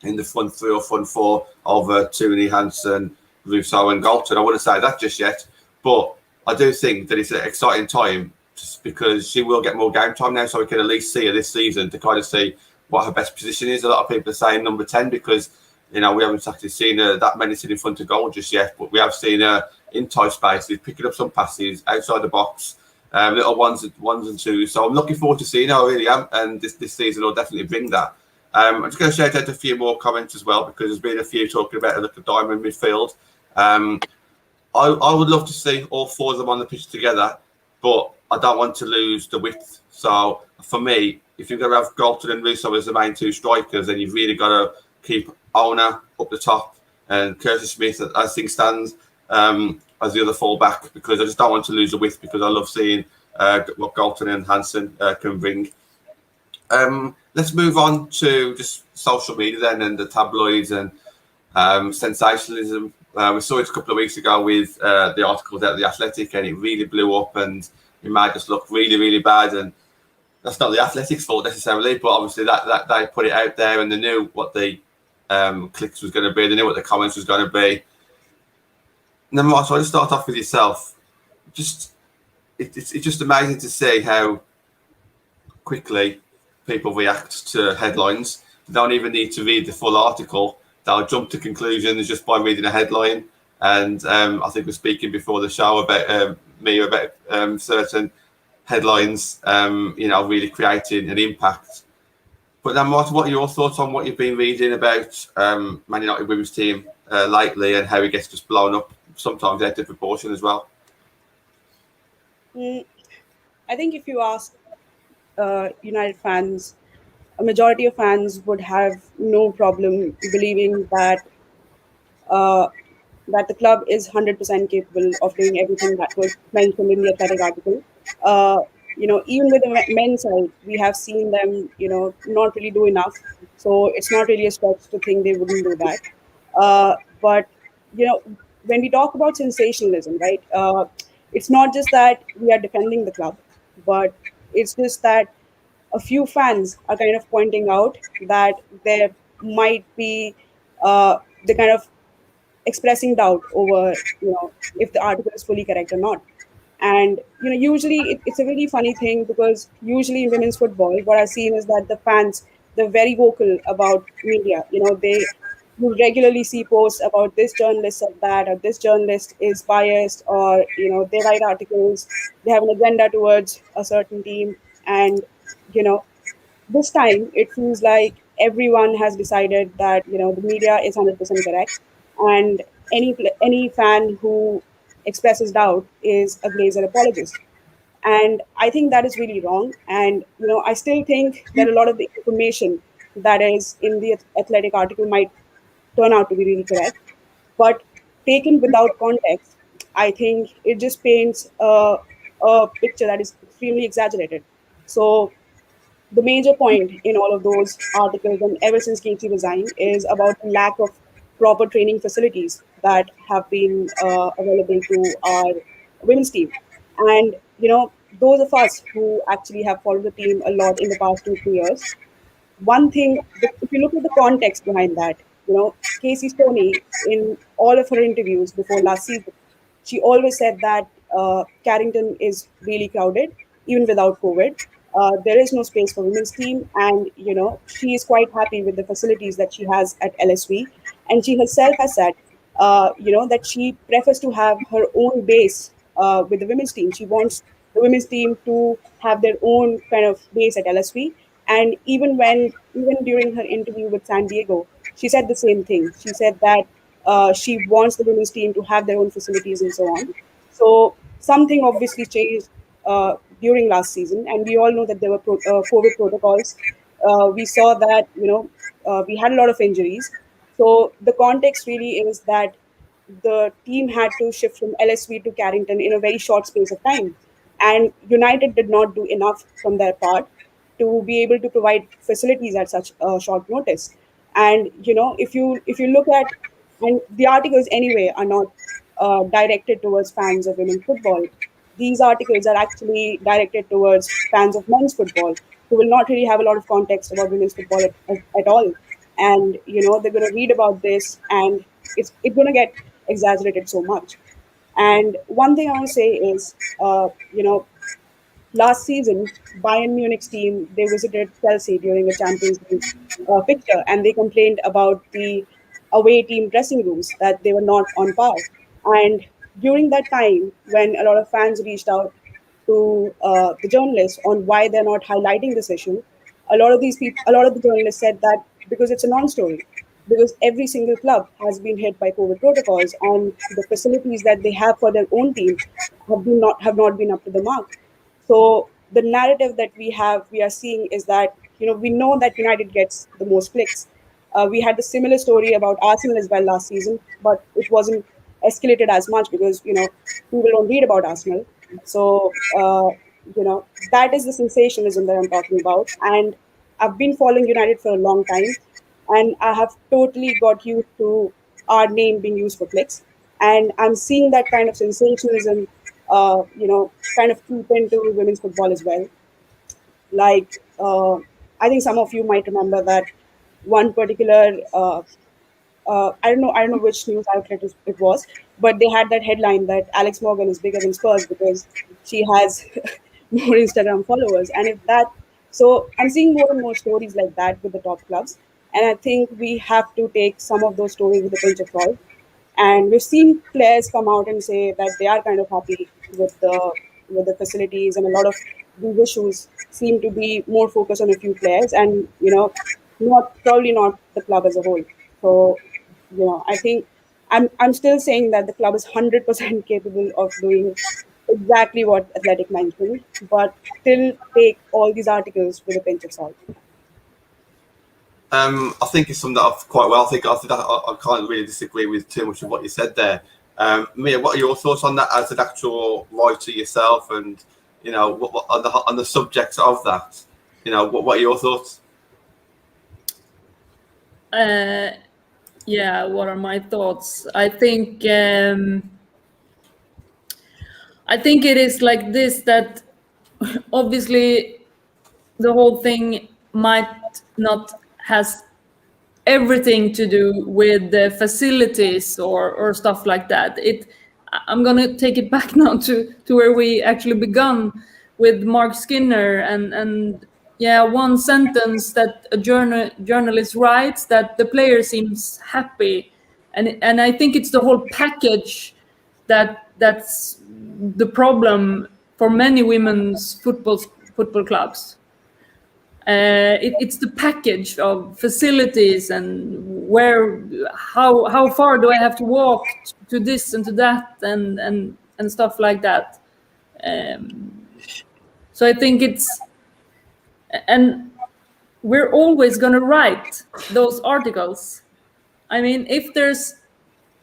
A: in the front three or front four over Tooney, Hansen, Russo, and Galton. I wouldn't say that just yet. But I do think that it's an exciting time, just because she will get more game time now, so we can at least see her this season to kind of see what her best position is. A lot of people are saying number 10 because, we haven't actually seen her that many sitting in front of goal just yet, but we have seen her in tight spaces, picking up some passes outside the box, little ones and twos. So I'm looking forward to seeing her, I really am, and this season will definitely bring that. I'm just going to shout out a few more comments as well, because there's been a few talking about the diamond midfield. I would love to see all four of them on the pitch together, but I don't want to lose the width. So for me, if you're going to have Galton and Russo as the main two strikers, then you've really got to keep Ona up the top and Curtis Smith, I think, stands as the other fullback, because I just don't want to lose the width, because I love seeing what Galton and Hansen can bring. Let's move on to just social media then, and the tabloids and sensationalism. We saw it a couple of weeks ago with the articles out of The Athletic, and it really blew up, and it made us look really, really bad. And that's not the Athletic's fault necessarily, but obviously that they put it out there, and they knew what the clicks was going to be, they knew what the comments was going to be. And then, Mark, so I'll just start off with yourself. It's just amazing to see how quickly people react to headlines. They don't even need to read the full article. They'll jump to conclusions just by reading a headline. And I think we're speaking before the show about certain headlines, really creating an impact. But then, Martin, what are your thoughts on what you've been reading about Man United women's team lately, and how it gets just blown up, sometimes out of proportion as well?
C: I think if you ask United fans, a majority of fans would have no problem believing that the club is 100% capable of doing everything that was mentioned in the Athletic article. Even with the men's side, we have seen them, not really do enough. So it's not really a stretch to think they wouldn't do that. But when we talk about sensationalism, right, it's not just that we are defending the club, but it's just that a few fans are kind of pointing out that there might be the kind of expressing doubt over, if the article is fully correct or not. And, usually it's a really funny thing, because usually in women's football, what I've seen is that the fans, they're very vocal about media. You regularly see posts about this journalist said that, or this journalist is biased, or, they write articles, they have an agenda towards a certain team. And, this time it feels like everyone has decided that the media is 100% correct, and any fan who expresses doubt is a Glazer apologist. And I think that is really wrong. And I still think that a lot of the information that is in the athletic article might turn out to be really correct, but taken without context, I think it just paints a picture that is extremely exaggerated. So the major point in all of those articles, and ever since Casey resigned, is about the lack of proper training facilities that have been available to our women's team. And those of us who actually have followed the team a lot in the past 2 3 years, one thing, if you look at the context behind that, Casey Stoney, in all of her interviews before last season, she always said that Carrington is really crowded, even without COVID. There is no space for women's team, and she is quite happy with the facilities that she has at LSV. And she herself has said, that she prefers to have her own base with the women's team. She wants the women's team to have their own kind of base at LSV. And even during her interview with San Diego, she said the same thing. She said that she wants the women's team to have their own facilities and so on. So something obviously changed during last season, and we all know that there were COVID protocols. We saw that we had a lot of injuries. So the context really is that the team had to shift from LSV to Carrington in a very short space of time, and United did not do enough from their part to be able to provide facilities at such a short notice. And if you look at, and the articles anyway are not directed towards fans of women's football. These articles are actually directed towards fans of men's football who will not really have a lot of context about women's football at all. And they're going to read about this, and it's going to get exaggerated so much. And one thing I want to say is, last season, Bayern Munich's team, they visited Chelsea during a Champions League fixture, and they complained about the away team dressing rooms, that they were not on par. And during that time, when a lot of fans reached out to the journalists on why they're not highlighting this issue, a lot of the journalists said that because it's a non-story, because every single club has been hit by COVID protocols, and the facilities that they have for their own team have not been up to the mark. So the narrative that we are seeing is that we know that United gets the most clicks. We had the similar story about Arsenal as well last season, but it wasn't escalated as much because people don't read about Arsenal. So that is the sensationalism that I'm talking about, and I've been following United for a long time, and I have totally got used to our name being used for clicks, and I'm seeing that kind of sensationalism, kind of creep into women's football as well. Like, I think some of you might remember that one particular, I don't know which news outlet it was, but they had that headline that Alex Morgan is bigger than Spurs because she has more Instagram followers. And if that, so I'm seeing more and more stories like that with the top clubs, and I think we have to take some of those stories with a pinch of salt. And we've seen players come out and say that they are kind of happy with the facilities, and a lot of these issues seem to be more focused on a few players, and not probably not the club as a whole. So I think I'm still saying that the club is 100% capable of doing exactly what Athletic mentioned, but still take all these articles with a pinch of salt.
A: I think it's summed that up quite well. I can't really disagree with too much of what you said there. Mia, what are your thoughts on that as an actual writer yourself, and what on the subject of that? What are your thoughts?
B: Yeah, what are my thoughts? I think it is like this, that obviously the whole thing might not has everything to do with the facilities or stuff like that. I'm gonna take it back now to where we actually begun with Mark Skinner, and yeah, one sentence that a journalist writes, that the player seems happy, and I think it's the whole package that's the problem for many women's football clubs. It's the package of facilities and how far do I have to walk to this and to that and stuff like that. So I think and we're always going to write those articles. I mean, if there's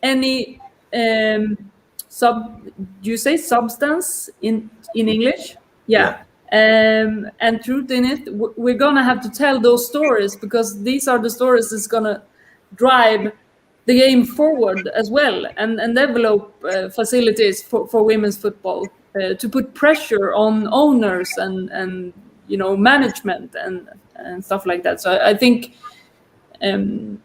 B: any do you say substance in English? Yeah. And truth in it, we're gonna have to tell those stories, because these are the stories that's gonna drive the game forward as well, and develop facilities for women's football, to put pressure on owners and management and stuff like that. So I think in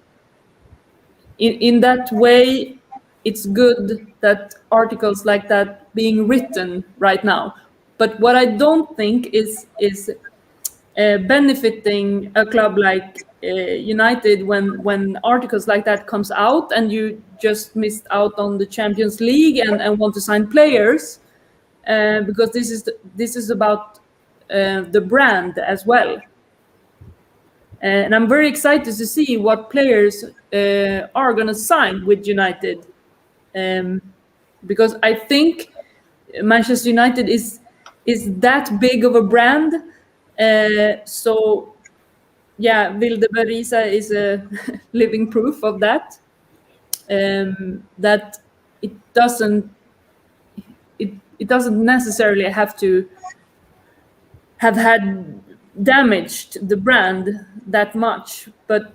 B: that way, it's good that articles like that being written right now. But what I don't think is benefiting a club like United when articles like that comes out and you just missed out on the Champions League and want to sign players, because this is about the brand as well. And I'm very excited to see what players are going to sign with United, because I think Manchester United is that big of a brand. So yeah, Boe Risa is a living proof of that. That it doesn't necessarily have to have had damaged the brand that much, but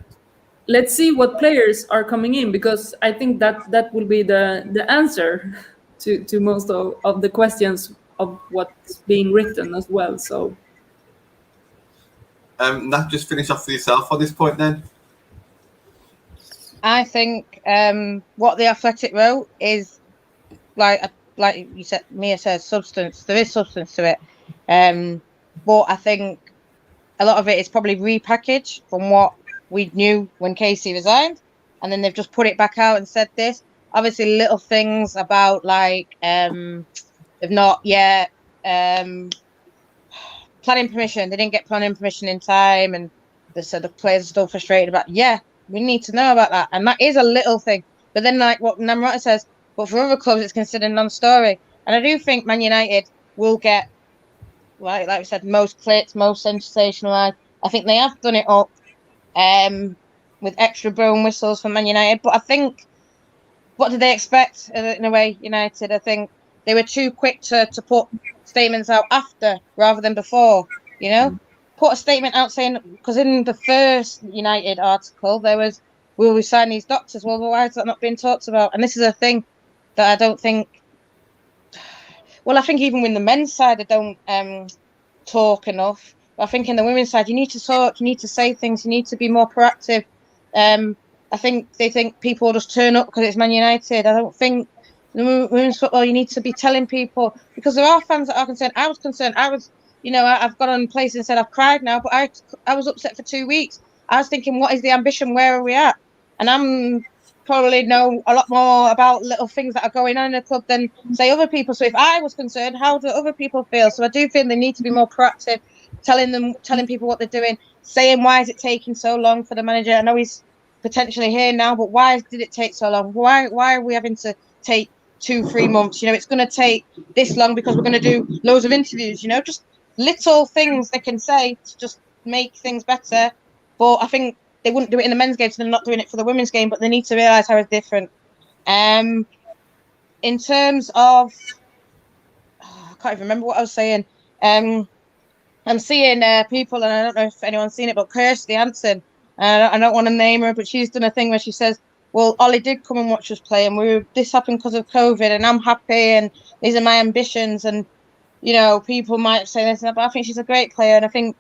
B: let's see what players are coming in, because I think that will be the answer to most of the questions of what's being written as well. So
A: Nat, just finish off for yourself on this point then.
D: I think what the Athletic wrote is like you said, Mia says, substance. There is substance to it, but I think a lot of it is probably repackaged from what we knew when Casey resigned, and then they've just put it back out and said this. Obviously, little things about like they've not yet planning permission. They didn't get planning permission in time, and they said the players are still frustrated about. Yeah, we need to know about that, and that is a little thing. But then, like what Namrata says, but for other clubs, it's considered non-story. And I do think Man United will get, like we said, most clicks, most sensationalized. I think they have done it up with extra blow and whistles from Man United. But I think, what did they expect in a way, United? I think they were too quick to put statements out after rather than before, Put a statement out saying, because in the first United article, there was, will we sign these doctors? Well, why is that not being talked about? And this is a thing that I don't think, well, I think even with the men's side, they don't talk enough. But I think in the women's side, you need to talk, you need to say things, you need to be more proactive. I think they think people will just turn up because it's Man United. I don't think the women's football, you need to be telling people, because there are fans that are concerned. I was concerned. I've gone on places and said I've cried now, but I was upset for 2 weeks. I was thinking, what is the ambition? Where are we at? And I'm probably know a lot more about little things that are going on in the club than say other people. So if I was concerned, how do other people feel? So I do feel they need to be more proactive, telling people what they're doing, saying why is it taking so long for the manager? I know he's potentially here now, but why did it take so long? Why are we having to take 2-3 months? It's going to take this long because we're going to do loads of interviews. Just little things they can say to just make things better. But I think they wouldn't do it in the men's game, so they're not doing it for the women's game, but they need to realise how it's different. In terms of, I can't even remember what I was saying. I'm seeing people, and I don't know if anyone's seen it, but Kirsty Hansen, I don't want to name her, but she's done a thing where she says, well, Ollie did come and watch us play, and this happened because of COVID, and I'm happy, and these are my ambitions, and people might say this, but I think she's a great player, and I think,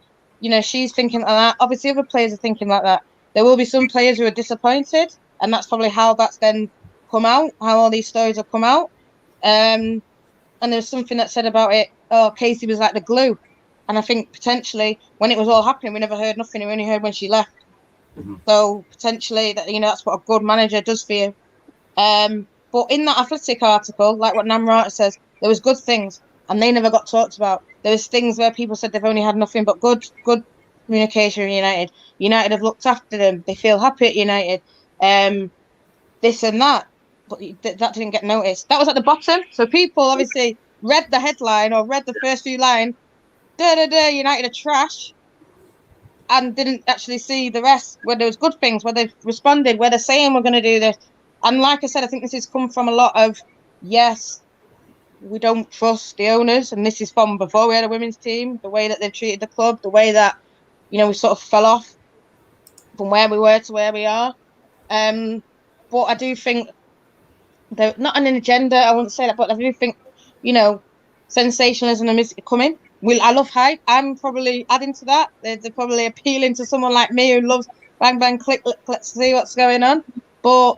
D: she's thinking like that. Obviously, other players are thinking like that. There will be some players who are disappointed, and that's probably how that's then come out, how all these stories have come out. And there's something that said about it, Casey was like the glue. And I think potentially when it was all happening, we never heard nothing. We only heard when she left. Mm-hmm. So potentially, that's what a good manager does for you. But in that Athletic article, like what Namrata says, there was good things, and they never got talked about. There was things where people said they've only had nothing but good communication with United. United have looked after them. They feel happy at United. This and that. But that didn't get noticed. That was at the bottom. So people obviously read the headline or read the first few lines. United are trash. And didn't actually see the rest, where there was good things, where they've responded, where they're saying we're going to do this. And like I said, I think this has come from a lot of, yes, we don't trust the owners. And this is from before we had a women's team, the way that they've treated the club, the way that, we sort of fell off from where we were to where we are. But I do think they're not an agenda, I wouldn't say that, but I do think, sensationalism is coming. I love hype. I'm probably adding to that. They're probably appealing to someone like me who loves bang, bang, click, let's see what's going on. But,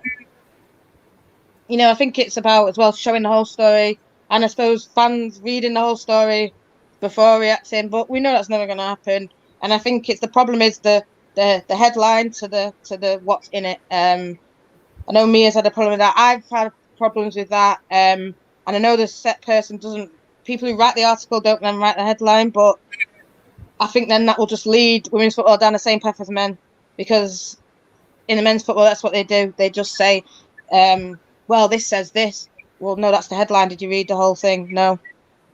D: I think it's about as well showing the whole story. And I suppose fans reading the whole story before reacting. But we know that's never going to happen. And I think the problem is the headline to the what's in it. I know Mia's had a problem with that. I've had problems with that. And I know the set person doesn't. People who write the article don't then write the headline, but I think then that will just lead women's football down the same path as men, because in the men's football, that's what they do. They just say, well, this says this. Well, no, that's the headline. Did you read the whole thing? No.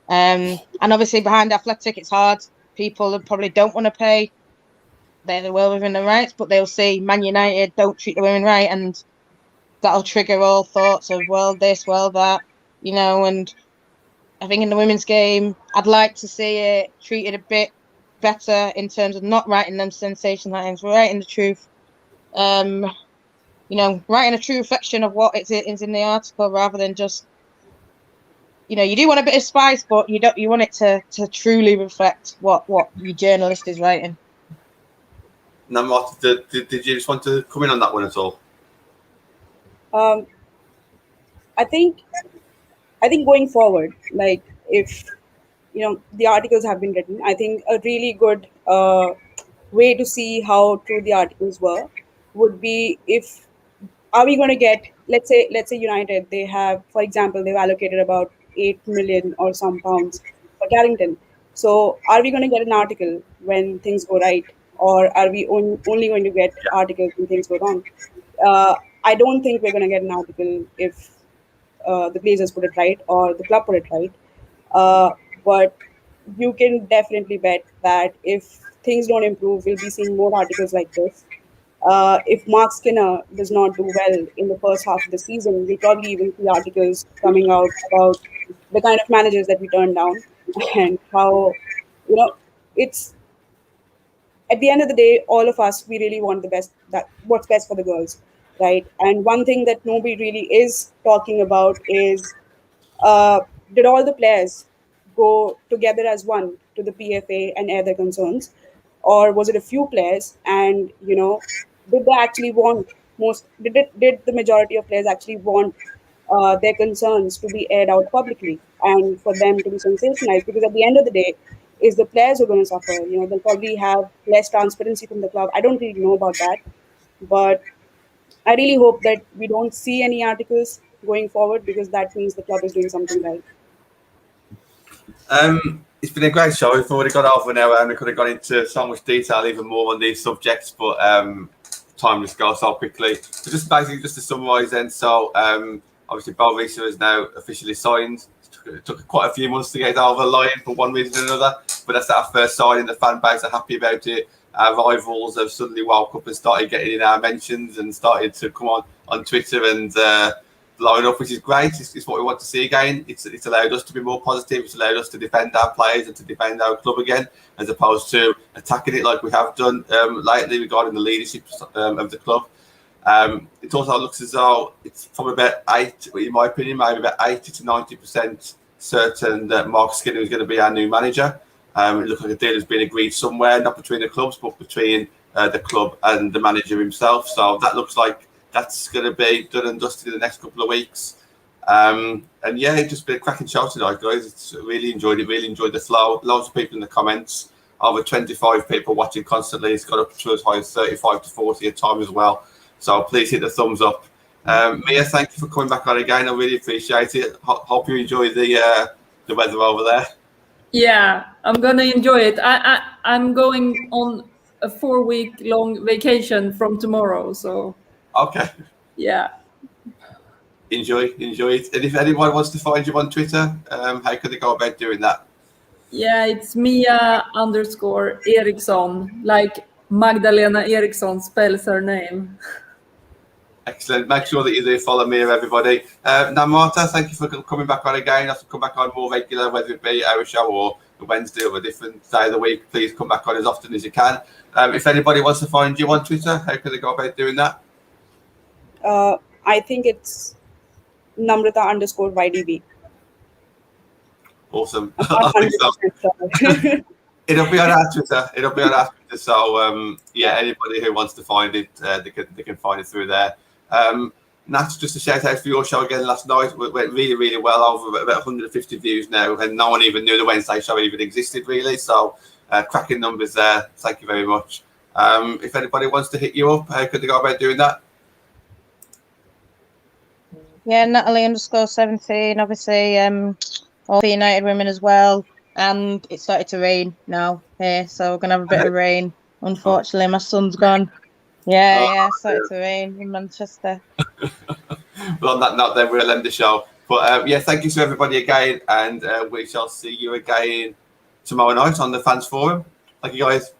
D: And obviously behind Athletic, it's hard. People probably don't want to pay. They're well within their rights, but they'll say Man United don't treat the women right, and that'll trigger all thoughts of, well, this, well, that, and I think in the women's game, I'd like to see it treated a bit better in terms of not writing them sensation lines, writing the truth, writing a true reflection of what it is in the article, rather than just, you do want a bit of spice, but you want it to truly reflect what your journalist is writing.
A: Now, Martin, did you just want to come in on that one at all?
C: I think going forward, like if the articles have been written, I think a really good way to see how true the articles were would be are we going to get, let's say United, they have, for example, they've allocated about 8 million or some pounds for Carrington. So are we going to get an article when things go right, or are we only going to get articles when things go wrong? I don't think we're going to get an article if the Glazers put it right or the club put it right. But you can definitely bet that if things don't improve, we'll be seeing more articles like this. If Mark Skinner does not do well in the first half of the season, we'll probably even see articles coming out about the kind of managers that we turned down, and how, it's at the end of the day, all of us, we really want the best, what's best for the girls, right? And one thing that nobody really is talking about is, did all the players go together as one to the PFA and air their concerns, or was it a few players? And did they actually want did the majority of players actually want their concerns to be aired out publicly and for them to be sensationalized? Because at the end of the day, is the players who are going to suffer. They'll probably have less transparency from the club. I don't really know about that, but I really hope that we don't see any articles going forward, because that means the club is doing something right.
A: It's been a great show. We've already got half an hour and we could have gone into so much detail even more on these subjects, but time just goes so quickly. So just to summarise then, so obviously Boe Risa is now officially signed. It took quite a few months to get it over the line for one reason or another, but that's our first signing. The fan base are happy about it. Our rivals have suddenly woke up and started getting in our mentions and started to come on Twitter and blowing up, which is great. It's what we want to see again. It's allowed us to be more positive. It's allowed us to defend our players and to defend our club again, as opposed to attacking it like we have done lately regarding the leadership of the club. It also looks as though it's from about in my opinion, maybe about 80 to 90% certain that Mark Skinner is going to be our new manager. It looks like a deal has been agreed somewhere, not between the clubs, but between the club and the manager himself. So that looks like that's going to be done and dusted in the next couple of weeks. And yeah, it's just been a cracking show tonight, guys. It's really enjoyed it, really enjoyed the flow. Loads of people in the comments. Over 25 people watching constantly. It's got up to as high as 35 to 40 at time as well. So please hit the thumbs up. Mia, thank you for coming back on again. I really appreciate it. Hope you enjoy the weather over there.
B: Yeah, I'm gonna enjoy it. I'm going on a 4-week long vacation from tomorrow. So
A: Okay.
B: yeah.
A: Enjoy it. And if anyone wants to find you on Twitter, how could they go about doing that?
B: Yeah, it's Mia_Eriksson, like Magdalena Eriksson spells her name.
A: Excellent. Make sure that you do follow me, everybody. Now, Marta, thank you for coming back on again. You have to come back on more regular, whether it be our show or the Wednesday or a different day of the week. Please come back on as often as you can. If anybody wants to find you on Twitter, how can they go about doing that?
C: I think it's Namrata_YDB.
A: Awesome.
C: I'm
A: I
C: not
A: think so.
C: 100% sure.
A: It'll be on our Twitter. So anybody who wants to find it, they can find it through there. Nat, just a shout out for your show again last night. It went really, really well, over about 150 views now, and no one even knew the Wednesday show even existed, really. So cracking numbers there. Thank you very much. If anybody wants to hit you up, how could they go about doing that?
D: Yeah, Natalie_17, obviously, all the United Women as well. And it started to rain now here, so we're going to have a bit of rain. Unfortunately, my son's gone. Yeah, started to rain in Manchester.
A: Well, on that note, then we'll end the show. But thank you to everybody again, and we shall see you again tomorrow night on the Fans Forum. Thank you, guys.